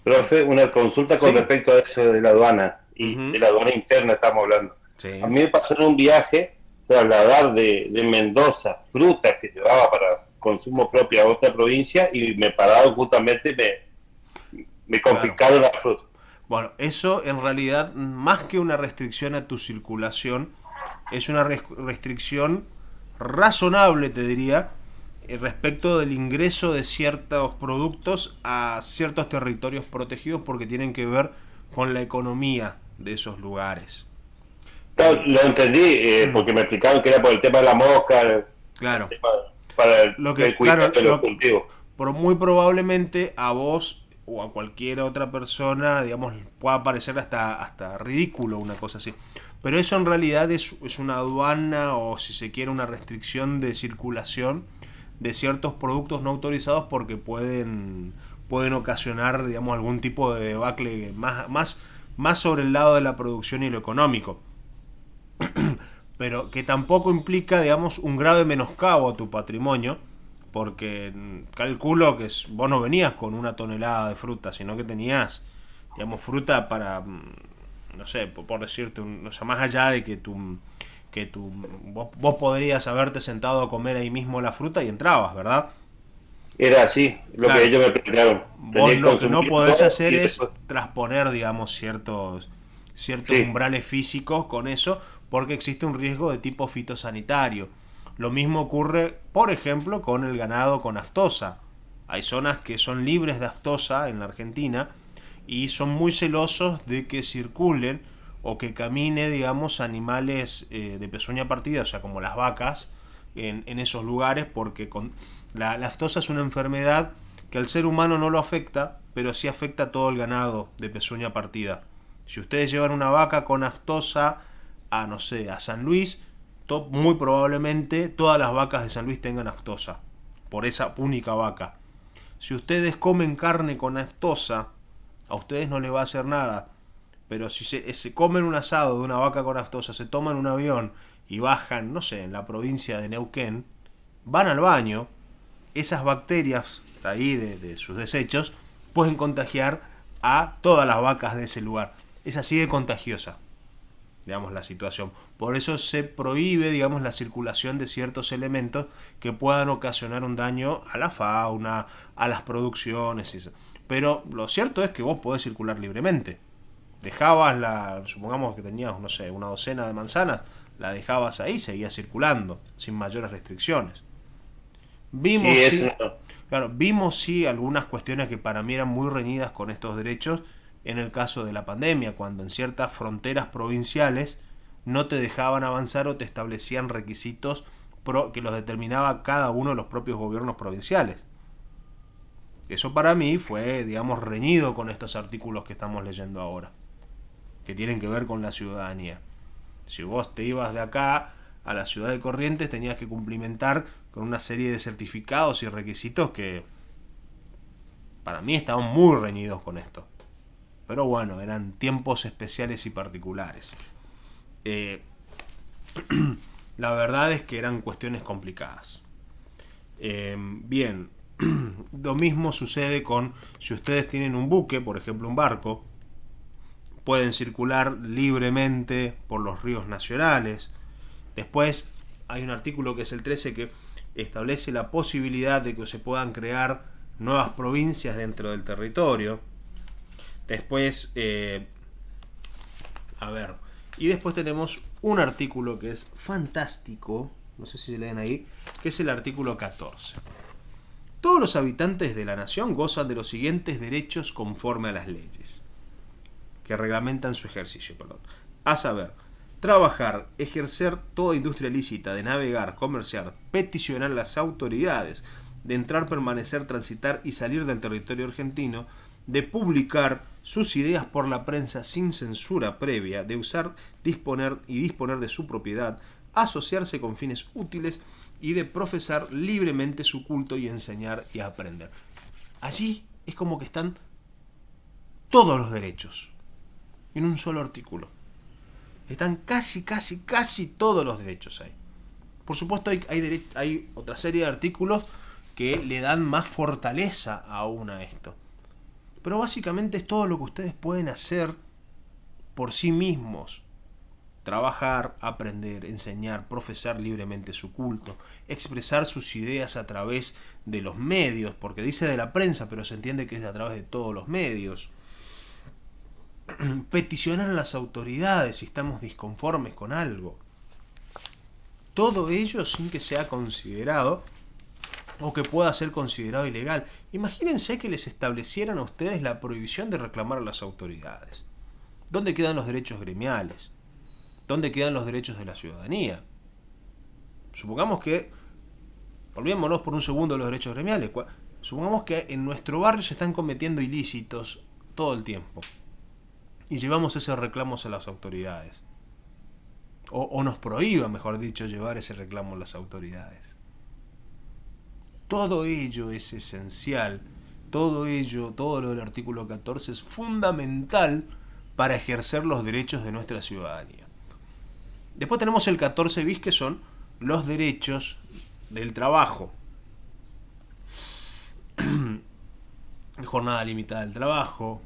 Profe, una consulta con respecto a eso de la aduana, y de la aduana interna estamos hablando.
Sí.
A mí me pasó en un viaje trasladar de Mendoza frutas que llevaba para consumo propio a otra provincia y me pararon justamente, me confiscaron la fruta.
Bueno, eso en realidad, más que una restricción a tu circulación, es una restricción razonable, te diría, respecto del ingreso de ciertos productos a ciertos territorios protegidos porque tienen que ver con la economía de esos lugares.
Claro, lo entendí, porque me explicaron que era por el tema de la mosca,
claro,
el tema para el cuidado de los cultivos.
Pero muy probablemente a vos o a cualquier otra persona, digamos, pueda parecer hasta ridículo una cosa así. Pero eso en realidad es una aduana o, si se quiere, una restricción de circulación de ciertos productos no autorizados porque pueden ocasionar, digamos, algún tipo de debacle más sobre el lado de la producción y lo económico. Pero que tampoco implica, digamos, un grave menoscabo a tu patrimonio, porque calculo que vos no venías con 1 tonelada de fruta, sino que tenías, digamos, fruta para, no sé, por decirte, o sea, más allá de que vos podrías haberte sentado a comer ahí mismo la fruta y entrabas, ¿verdad?
Era así, lo que ellos me plantearon.
Vos lo que no podés hacer es transponer, digamos, ciertos umbrales físicos con eso, porque existe un riesgo de tipo fitosanitario. Lo mismo ocurre, por ejemplo, con el ganado con aftosa. Hay zonas que son libres de aftosa en la Argentina y son muy celosos de que circulen o que camine, digamos, animales de pezuña partida, o sea, como las vacas, en esos lugares, porque la aftosa es una enfermedad que al ser humano no lo afecta, pero sí afecta a todo el ganado de pezuña partida. Si ustedes llevan una vaca con aftosa a, no sé, a San Luis, muy probablemente todas las vacas de San Luis tengan aftosa, por esa única vaca. Si ustedes comen carne con aftosa, a ustedes no les va a hacer nada. Pero si se comen un asado de una vaca con aftosa, se toman un avión y bajan, no sé, en la provincia de Neuquén, van al baño, esas bacterias ahí de sus desechos pueden contagiar a todas las vacas de ese lugar. Es así de contagiosa, digamos, la situación. Por eso se prohíbe, digamos, la circulación de ciertos elementos que puedan ocasionar un daño a la fauna, a las producciones y eso. Pero lo cierto es que vos podés circular libremente. Dejabas supongamos que tenías, no sé, 1 docena de manzanas, la dejabas ahí y seguías circulando sin mayores restricciones. Vimos, Claro, vimos sí algunas cuestiones que para mí eran muy reñidas con estos derechos en el caso de la pandemia, cuando en ciertas fronteras provinciales no te dejaban avanzar o te establecían requisitos que los determinaba cada uno de los propios gobiernos provinciales. Eso para mí fue, digamos, reñido con estos artículos que estamos leyendo ahora, que tienen que ver con la ciudadanía. Si vos te ibas de acá a la ciudad de Corrientes, tenías que cumplimentar con una serie de certificados y requisitos que para mí estaban muy reñidos con esto. Pero bueno, eran tiempos especiales y particulares. La verdad es que eran cuestiones complicadas. Bien, lo mismo sucede con si ustedes tienen un buque, por ejemplo un barco, pueden circular libremente por los ríos nacionales. Después hay un artículo que es el 13 que establece la posibilidad de que se puedan crear nuevas provincias dentro del territorio. Después, y después tenemos un artículo que es fantástico, no sé si se leen ahí, que es el artículo 14. Todos los habitantes de la nación gozan de los siguientes derechos conforme a las leyes que reglamentan su ejercicio, a saber, trabajar, ejercer toda industria lícita, de navegar, comerciar, peticionar a las autoridades, de entrar, permanecer, transitar y salir del territorio argentino, de publicar sus ideas por la prensa sin censura previa, de usar, disponer de su propiedad, asociarse con fines útiles y de profesar libremente su culto y enseñar y aprender. Allí es como que están todos los derechos en un solo artículo. Están casi todos los derechos ahí. Por supuesto hay otra serie de artículos que le dan más fortaleza aún a esto. Pero básicamente es todo lo que ustedes pueden hacer por sí mismos. Trabajar, aprender, enseñar, profesar libremente su culto, expresar sus ideas a través de los medios, porque dice de la prensa, pero se entiende que es a través de todos los medios. Peticionar a las autoridades si estamos disconformes con algo. Todo ello sin que sea considerado o que pueda ser considerado ilegal. Imagínense que les establecieran a ustedes la prohibición de reclamar a las autoridades. ¿Dónde quedan los derechos gremiales? ¿Dónde quedan los derechos de la ciudadanía? Supongamos que, olvidémonos por un segundo de los derechos gremiales, supongamos que en nuestro barrio se están cometiendo ilícitos todo el tiempo y llevamos esos reclamos a las autoridades. O nos prohíba, mejor dicho, llevar ese reclamo a las autoridades. Todo ello es esencial, todo lo del artículo 14 es fundamental para ejercer los derechos de nuestra ciudadanía. Después tenemos el 14 bis, que son los derechos del trabajo. Jornada limitada del trabajo,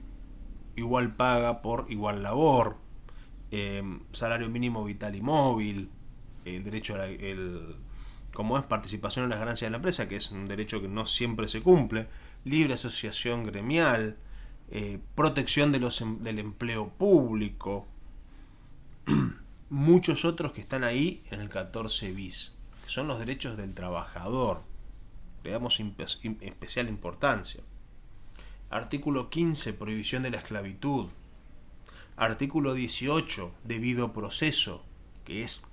igual paga por igual labor, salario mínimo vital y móvil, el derecho a participación en las ganancias de la empresa, que es un derecho que no siempre se cumple, libre asociación gremial, protección del empleo público, muchos otros que están ahí en el 14 bis, que son los derechos del trabajador. Le damos especial importancia. Artículo 15, prohibición de la esclavitud. Artículo 18, debido proceso, que es,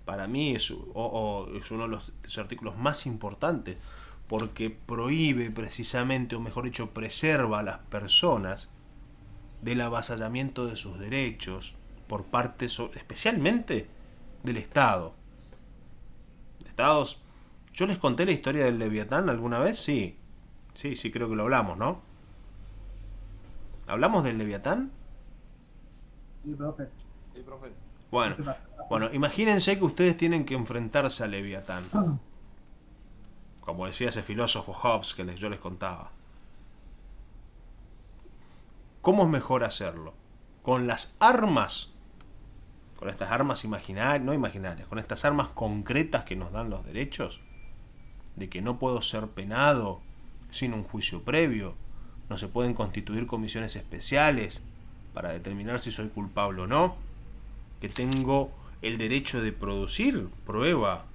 para mí, es uno de los artículos más importantes, porque prohíbe precisamente, o mejor dicho, preserva a las personas del avasallamiento de sus derechos por parte, especialmente, del Estado. Estados. ¿Yo les conté la historia del Leviatán alguna vez? Sí, creo que lo hablamos, ¿no? ¿Hablamos del Leviatán?
Sí, profe.
Bueno, imagínense que ustedes tienen que enfrentarse al Leviatán. Como decía ese filósofo Hobbes que yo les contaba. ¿Cómo es mejor hacerlo? ¿Con las armas? Con estas armas imaginarias, no imaginarias, con estas armas concretas que nos dan los derechos, de que no puedo ser penado sin un juicio previo, no se pueden constituir comisiones especiales para determinar si soy culpable o no, que tengo el derecho de producir prueba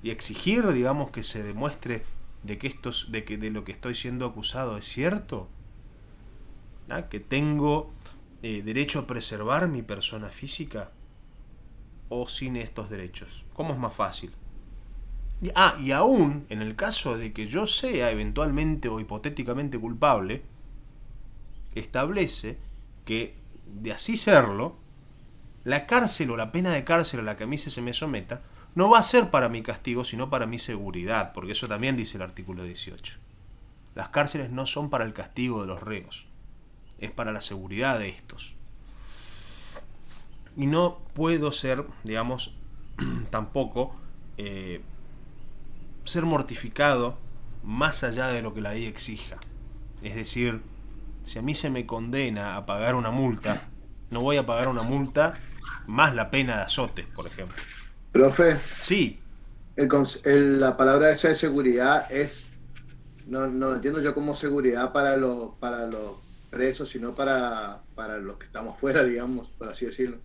y exigir, digamos, que se demuestre de que de lo que estoy siendo acusado es cierto, ¿ah? Que tengo derecho a preservar mi persona física, o sin estos derechos. ¿Cómo es más fácil? Y aún en el caso de que yo sea eventualmente o hipotéticamente culpable, establece que, de así serlo, la cárcel o la pena de cárcel a la que a mí se me someta no va a ser para mi castigo, sino para mi seguridad, porque eso también dice el artículo 18. Las cárceles no son para el castigo de los reos, es para la seguridad de estos. Y no puedo ser, digamos, tampoco ser mortificado más allá de lo que la ley exija. Es decir, si a mí se me condena a pagar una multa, no voy a pagar una multa más la pena de azotes, por ejemplo.
Profe,
Sí.
La palabra esa de seguridad es, no entiendo yo como seguridad para los presos, sino para los que estamos fuera, digamos, por así decirlo.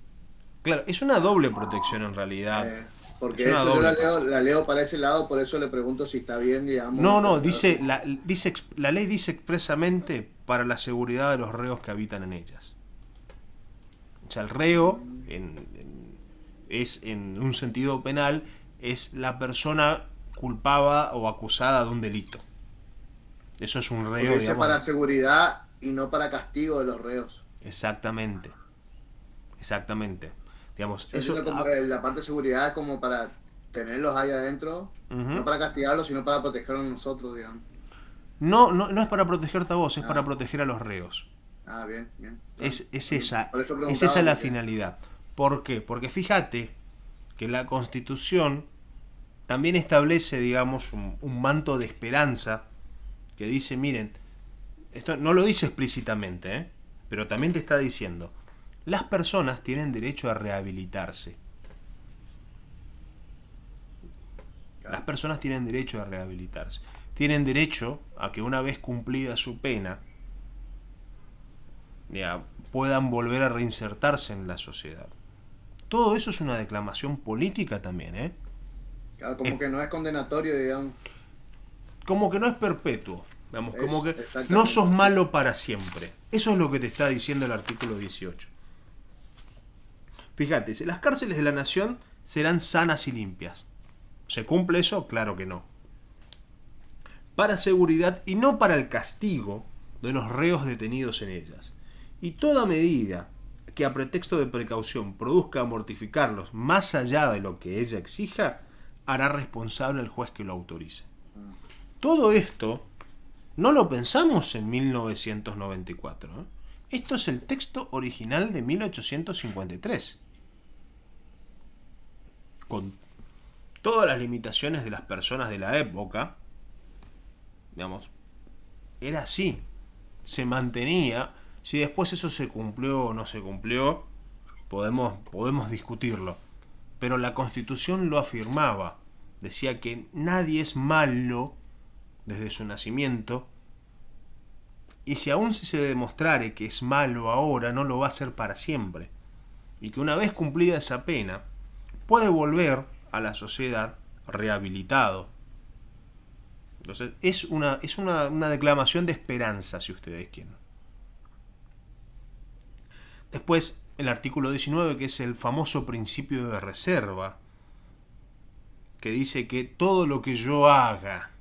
Claro, es una doble protección en realidad.
Porque eso yo la leo para ese lado, por eso le pregunto si está bien, digamos.
No, la ley dice expresamente para la seguridad de los reos que habitan en ellas. O sea, el reo, es en un sentido penal, es la persona culpada o acusada de un delito. Eso es un reo,
porque digamos, para seguridad y no para castigo de los reos.
Exactamente. Digamos,
eso, la parte de seguridad es como para tenerlos ahí adentro, no para castigarlos, sino para protegerlos a nosotros, digamos.
No es para protegerte a vos, es para proteger a los reos.
Bien.
Es esa la finalidad. ¿Por qué? Porque fíjate que la Constitución también establece, digamos, un manto de esperanza que dice, miren, esto no lo dice explícitamente, pero también te está diciendo, las personas tienen derecho a rehabilitarse. Las personas tienen derecho a rehabilitarse. Tienen derecho a que una vez cumplida su pena, puedan volver a reinsertarse en la sociedad. Todo eso es una declamación política también,
Claro, como que no es condenatorio, digamos.
Como que no es perpetuo, digamos, como que no sos malo para siempre. Eso es lo que te está diciendo el artículo 18. Fíjate, las cárceles de la nación serán sanas y limpias. ¿Se cumple eso? Claro que no. Para seguridad y no para el castigo de los reos detenidos en ellas. Y toda medida que a pretexto de precaución produzca mortificarlos más allá de lo que ella exija, hará responsable al juez que lo autorice. Todo esto no lo pensamos en 1994. Esto es el texto original de 1853. Con todas las limitaciones de las personas de la época, digamos, era así. Se mantenía. Si después eso se cumplió o no se cumplió, podemos discutirlo. Pero la Constitución lo afirmaba. Decía que nadie es malo desde su nacimiento, y si aún se demostrare que es malo ahora, no lo va a ser para siempre. Y que una vez cumplida esa pena, puede volver a la sociedad rehabilitado. Entonces, es una declamación de esperanza, si ustedes quieren. Después, el artículo 19, que es el famoso principio de reserva, que dice que todo lo que yo haga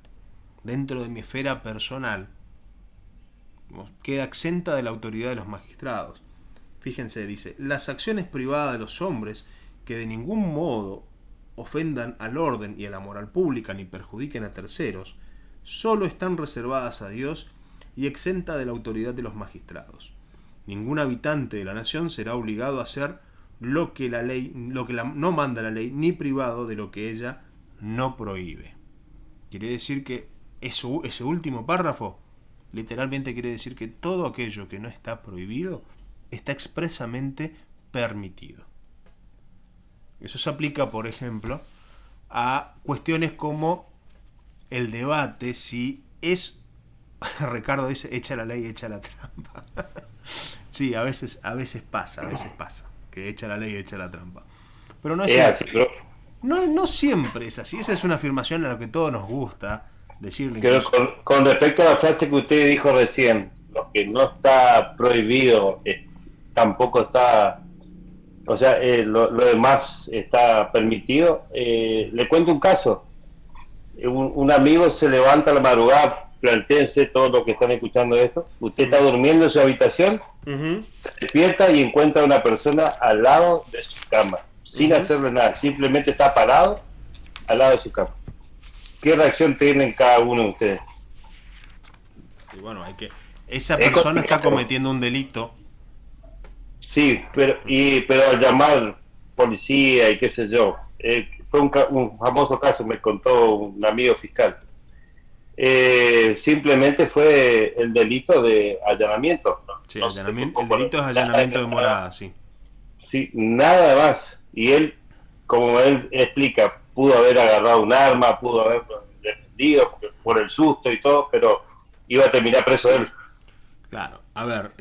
dentro de mi esfera personal queda exenta de la autoridad de los magistrados. Fíjense, dice, las acciones privadas de los hombres que de ningún modo ofendan al orden y a la moral pública ni perjudiquen a terceros, solo están reservadas a Dios y exenta de la autoridad de los magistrados. Ningún habitante de la nación será obligado a hacer lo que no manda la ley, ni privado de lo que ella no prohíbe. Quiere decir que ese último párrafo literalmente quiere decir que todo aquello que no está prohibido está expresamente permitido. Eso se aplica, por ejemplo, a cuestiones como el debate si es... Ricardo dice, echa la ley, echa la trampa. Sí, a veces pasa, que echa la ley, echa la trampa. Pero no es así, no siempre es así. Esa es una afirmación a la que todos nos gusta, decirle
Pero
incluso.
con respecto a la frase que usted dijo recién, lo que no está prohibido tampoco está, o sea, lo demás está permitido. Le cuento un caso. Un amigo se levanta a la madrugada, plantéense todos los que están escuchando esto, usted está durmiendo en su habitación,
Uh-huh.
se despierta y encuentra a una persona al lado de su cama, sin
Ujú.
hacerle nada, simplemente está parado al lado de su cama. ¿Qué reacción tienen cada uno de ustedes?
Y bueno, esa persona está cometiendo un delito.
Sí, pero al llamar policía y qué sé yo, fue un famoso caso, me contó un amigo fiscal. Simplemente fue el delito de allanamiento.
Sí,
No se le
el
culpó
delito es
por
allanamiento de
nada,
morada, sí.
sí, nada más. Y él, como él explica, pudo haber agarrado un arma, pudo haber defendido por el susto y todo, pero iba a terminar preso él.
Claro, a ver,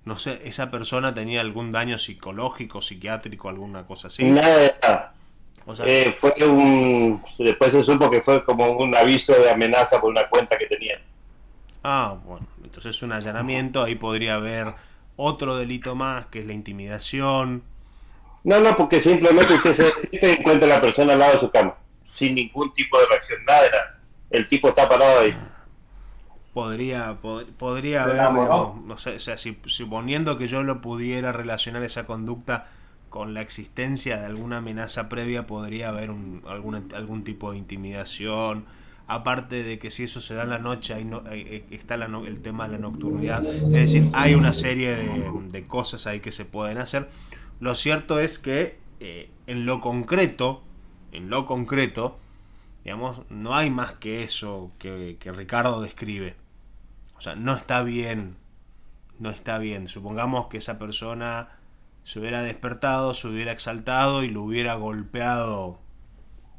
no sé, esa persona tenía algún daño psicológico, psiquiátrico, alguna cosa así.
Nada de nada.
O sea,
Después se supo que fue como un aviso de amenaza por una cuenta que tenía.
bueno, entonces un allanamiento, ahí podría haber otro delito más, que es la intimidación.
No, porque simplemente usted se despierta y encuentra a la persona al lado de su cama, sin ningún tipo de reacción, nada de nada. El tipo está parado ahí.
Podría
Se
haber,
enamoró.
digamos, no sé, o sea, suponiendo que yo lo pudiera relacionar esa conducta con la existencia de alguna amenaza previa, podría haber algún tipo de intimidación. Aparte de que si eso se da en la noche, ahí está el tema de la nocturnidad. Es decir, hay una serie de cosas ahí que se pueden hacer. Lo cierto es que en lo concreto, digamos, no hay más que eso que Ricardo describe. O sea, no está bien. Supongamos que esa persona se hubiera despertado, se hubiera exaltado y lo hubiera golpeado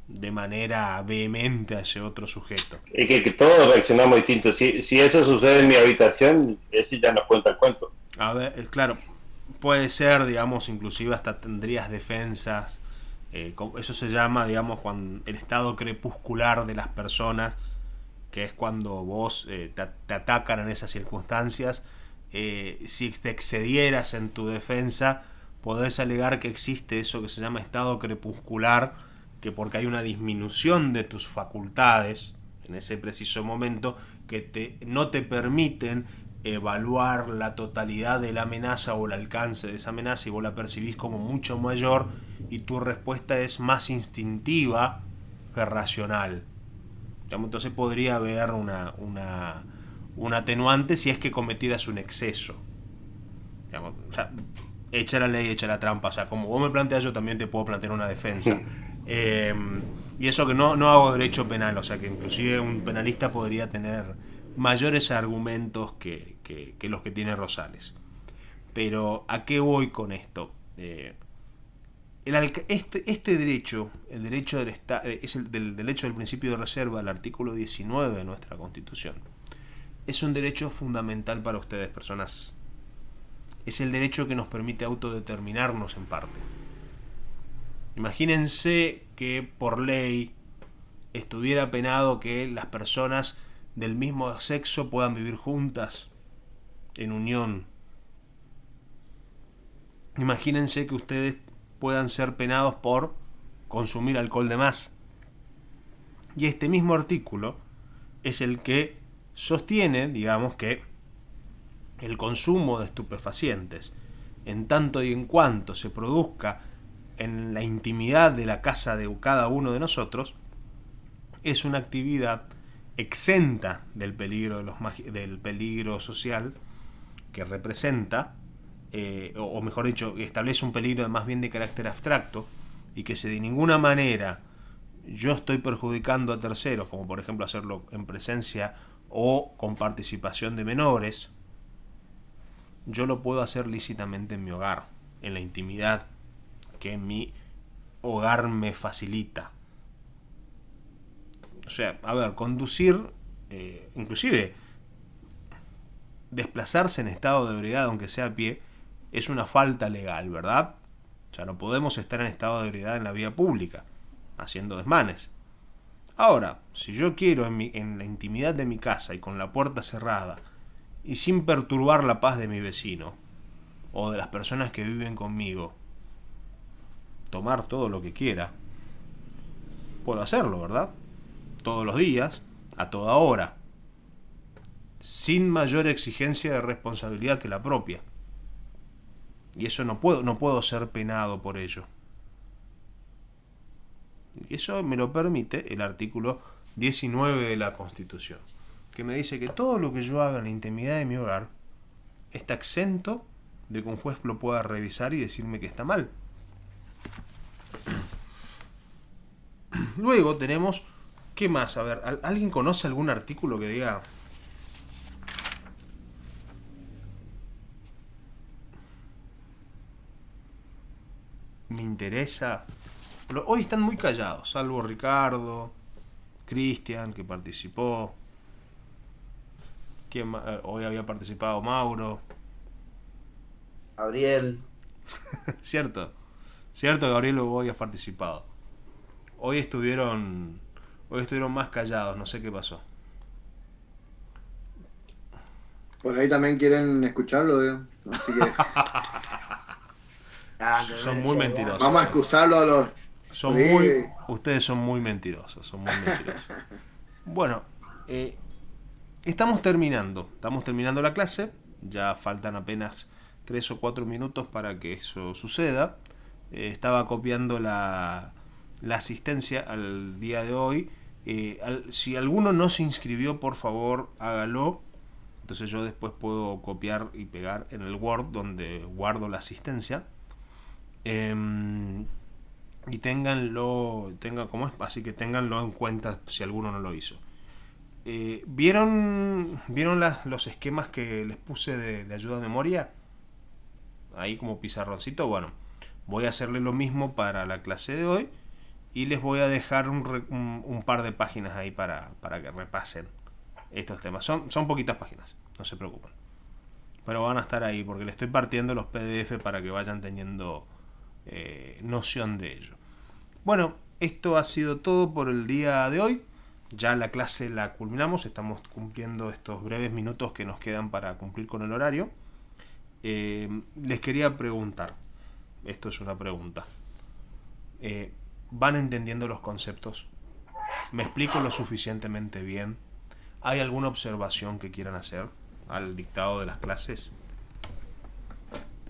de manera vehemente a ese otro sujeto.
Es que todos reaccionamos distintos. Si eso sucede en mi habitación, ese ya no cuenta el cuento.
A ver, claro, puede ser, digamos, inclusive hasta tendrías defensas. Eso se llama, digamos, cuando el estado crepuscular de las personas, que es cuando vos te atacan en esas circunstancias. Si te excedieras en tu defensa, podés alegar que existe eso que se llama estado crepuscular, que porque hay una disminución de tus facultades en ese preciso momento que no te permiten evaluar la totalidad de la amenaza o el alcance de esa amenaza, y vos la percibís como mucho mayor y tu respuesta es más instintiva que racional. Entonces podría haber un atenuante si es que cometieras un exceso. O sea, echa la ley, echa la trampa. O sea, como vos me planteas, yo también te puedo plantear una defensa. Y eso que no hago derecho penal, o sea que inclusive un penalista podría tener mayores argumentos que los que tiene Rosales. Pero ¿a qué voy con esto? Este derecho, el derecho del es el derecho del principio de reserva, el artículo 19 de nuestra Constitución, es un derecho fundamental para ustedes, personas. Es el derecho que nos permite autodeterminarnos en parte. Imagínense que por ley estuviera penado que las personas del mismo sexo puedan vivir juntas en unión. Imagínense que ustedes puedan ser penados por consumir alcohol de más. Y este mismo artículo es el que sostiene, digamos, que el consumo de estupefacientes, en tanto y en cuanto se produzca en la intimidad de la casa de cada uno de nosotros, es una actividad exenta del peligro del peligro social que representa, o mejor dicho, establece un peligro más bien de carácter abstracto, y que si de ninguna manera yo estoy perjudicando a terceros, como por ejemplo hacerlo en presencia o con participación de menores, yo lo puedo hacer lícitamente en mi hogar, en la intimidad que mi hogar me facilita. O sea, a ver, conducir, inclusive desplazarse en estado de ebriedad, aunque sea a pie, es una falta legal, ¿verdad? O sea, no podemos estar en estado de ebriedad en la vía pública, haciendo desmanes. Ahora, si yo quiero en la intimidad de mi casa y con la puerta cerrada y sin perturbar la paz de mi vecino o de las personas que viven conmigo, tomar todo lo que quiera, puedo hacerlo, ¿verdad? Todos los días, a toda hora, sin mayor exigencia de responsabilidad que la propia. Y eso no puedo ser penado por ello. Y eso me lo permite el artículo 19 de la Constitución, que me dice que todo lo que yo haga en la intimidad de mi hogar está exento de que un juez lo pueda revisar y decirme que está mal. Luego tenemos, ¿qué más? A ver, ¿alguien conoce algún artículo que diga? Me interesa. Hoy están muy callados, salvo Ricardo, Cristian, que participó. ¿Quién más? Hoy había participado Mauro.
Gabriel.
Cierto, Gabriel, vos habías participado. Hoy estuvieron más callados, no sé qué pasó.
Por ahí también quieren escucharlo, así que
Son muy mentirosos.
vamos a excusarlo a los...
Ustedes son muy mentirosos, Bueno, estamos terminando la clase. Ya faltan apenas 3 o 4 minutos para que eso suceda. Estaba copiando la asistencia al día de hoy. Si alguno no se inscribió, por favor, hágalo. Entonces yo después puedo copiar y pegar en el Word donde guardo la asistencia. Y ténganlo así que ténganlo en cuenta si alguno no lo hizo. ¿Vieron los esquemas que les puse de ayuda a memoria? Ahí como pizarroncito. Bueno, voy a hacerle lo mismo para la clase de hoy y les voy a dejar un par de páginas ahí para que repasen estos temas. Son poquitas páginas, no se preocupen, pero van a estar ahí porque les estoy partiendo los PDF para que vayan teniendo noción de ello. Bueno, esto ha sido todo por el día de hoy. Ya la clase la culminamos, estamos cumpliendo estos breves minutos que nos quedan para cumplir con el horario. Les quería preguntar, esto es una pregunta, ¿van entendiendo los conceptos? ¿Me explico lo suficientemente bien? ¿Hay alguna observación que quieran hacer al dictado de las clases?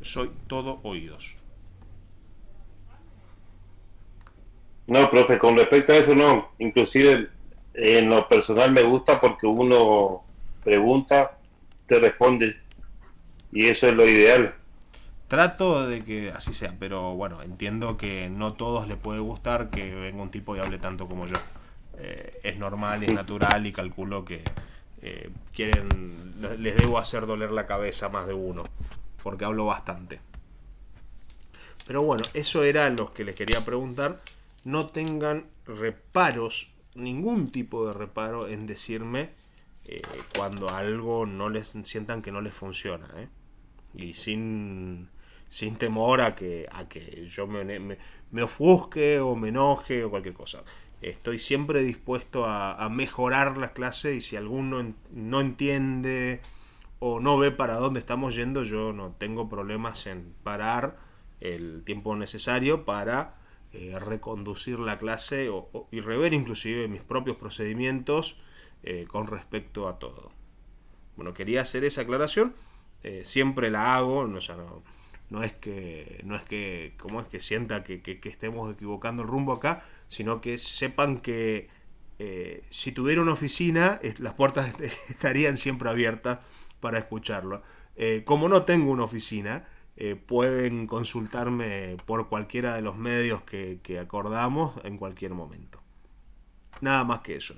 Soy todo oídos.
No, profe, con respecto a eso no. Inclusive en lo personal me gusta porque uno pregunta, te responde y eso es lo ideal.
Trato de que así sea, pero bueno, entiendo que no todos les puede gustar que venga un tipo y hable tanto como yo. Es normal, es natural y calculo que les debo hacer doler la cabeza a más de uno, porque hablo bastante. Pero bueno, eso era lo que les quería preguntar. No tengan reparos, ningún tipo de reparo en decirme cuando algo no les sientan que no les funciona, y sin temor a que yo me ofusque o me enoje o cualquier cosa. Estoy siempre dispuesto a mejorar la clase y si alguno no entiende o no ve para dónde estamos yendo, yo no tengo problemas en parar el tiempo necesario para reconducir la clase y rever inclusive mis propios procedimientos con respecto a todo. Bueno, quería hacer esa aclaración. Siempre la hago, no es que como es que sienta que estemos equivocando el rumbo acá, sino que sepan que si tuviera una oficina, las puertas estarían siempre abiertas para escucharlo. Como no tengo una oficina, pueden consultarme por cualquiera de los medios que acordamos en cualquier momento. Nada más que eso.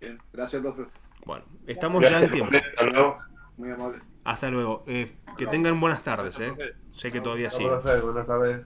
Bien, gracias, profe.
Bueno, estamos ya en tiempo.
Muy amable.
Hasta luego. Que tengan buenas tardes. Sé que todavía sí.
Buenas tardes.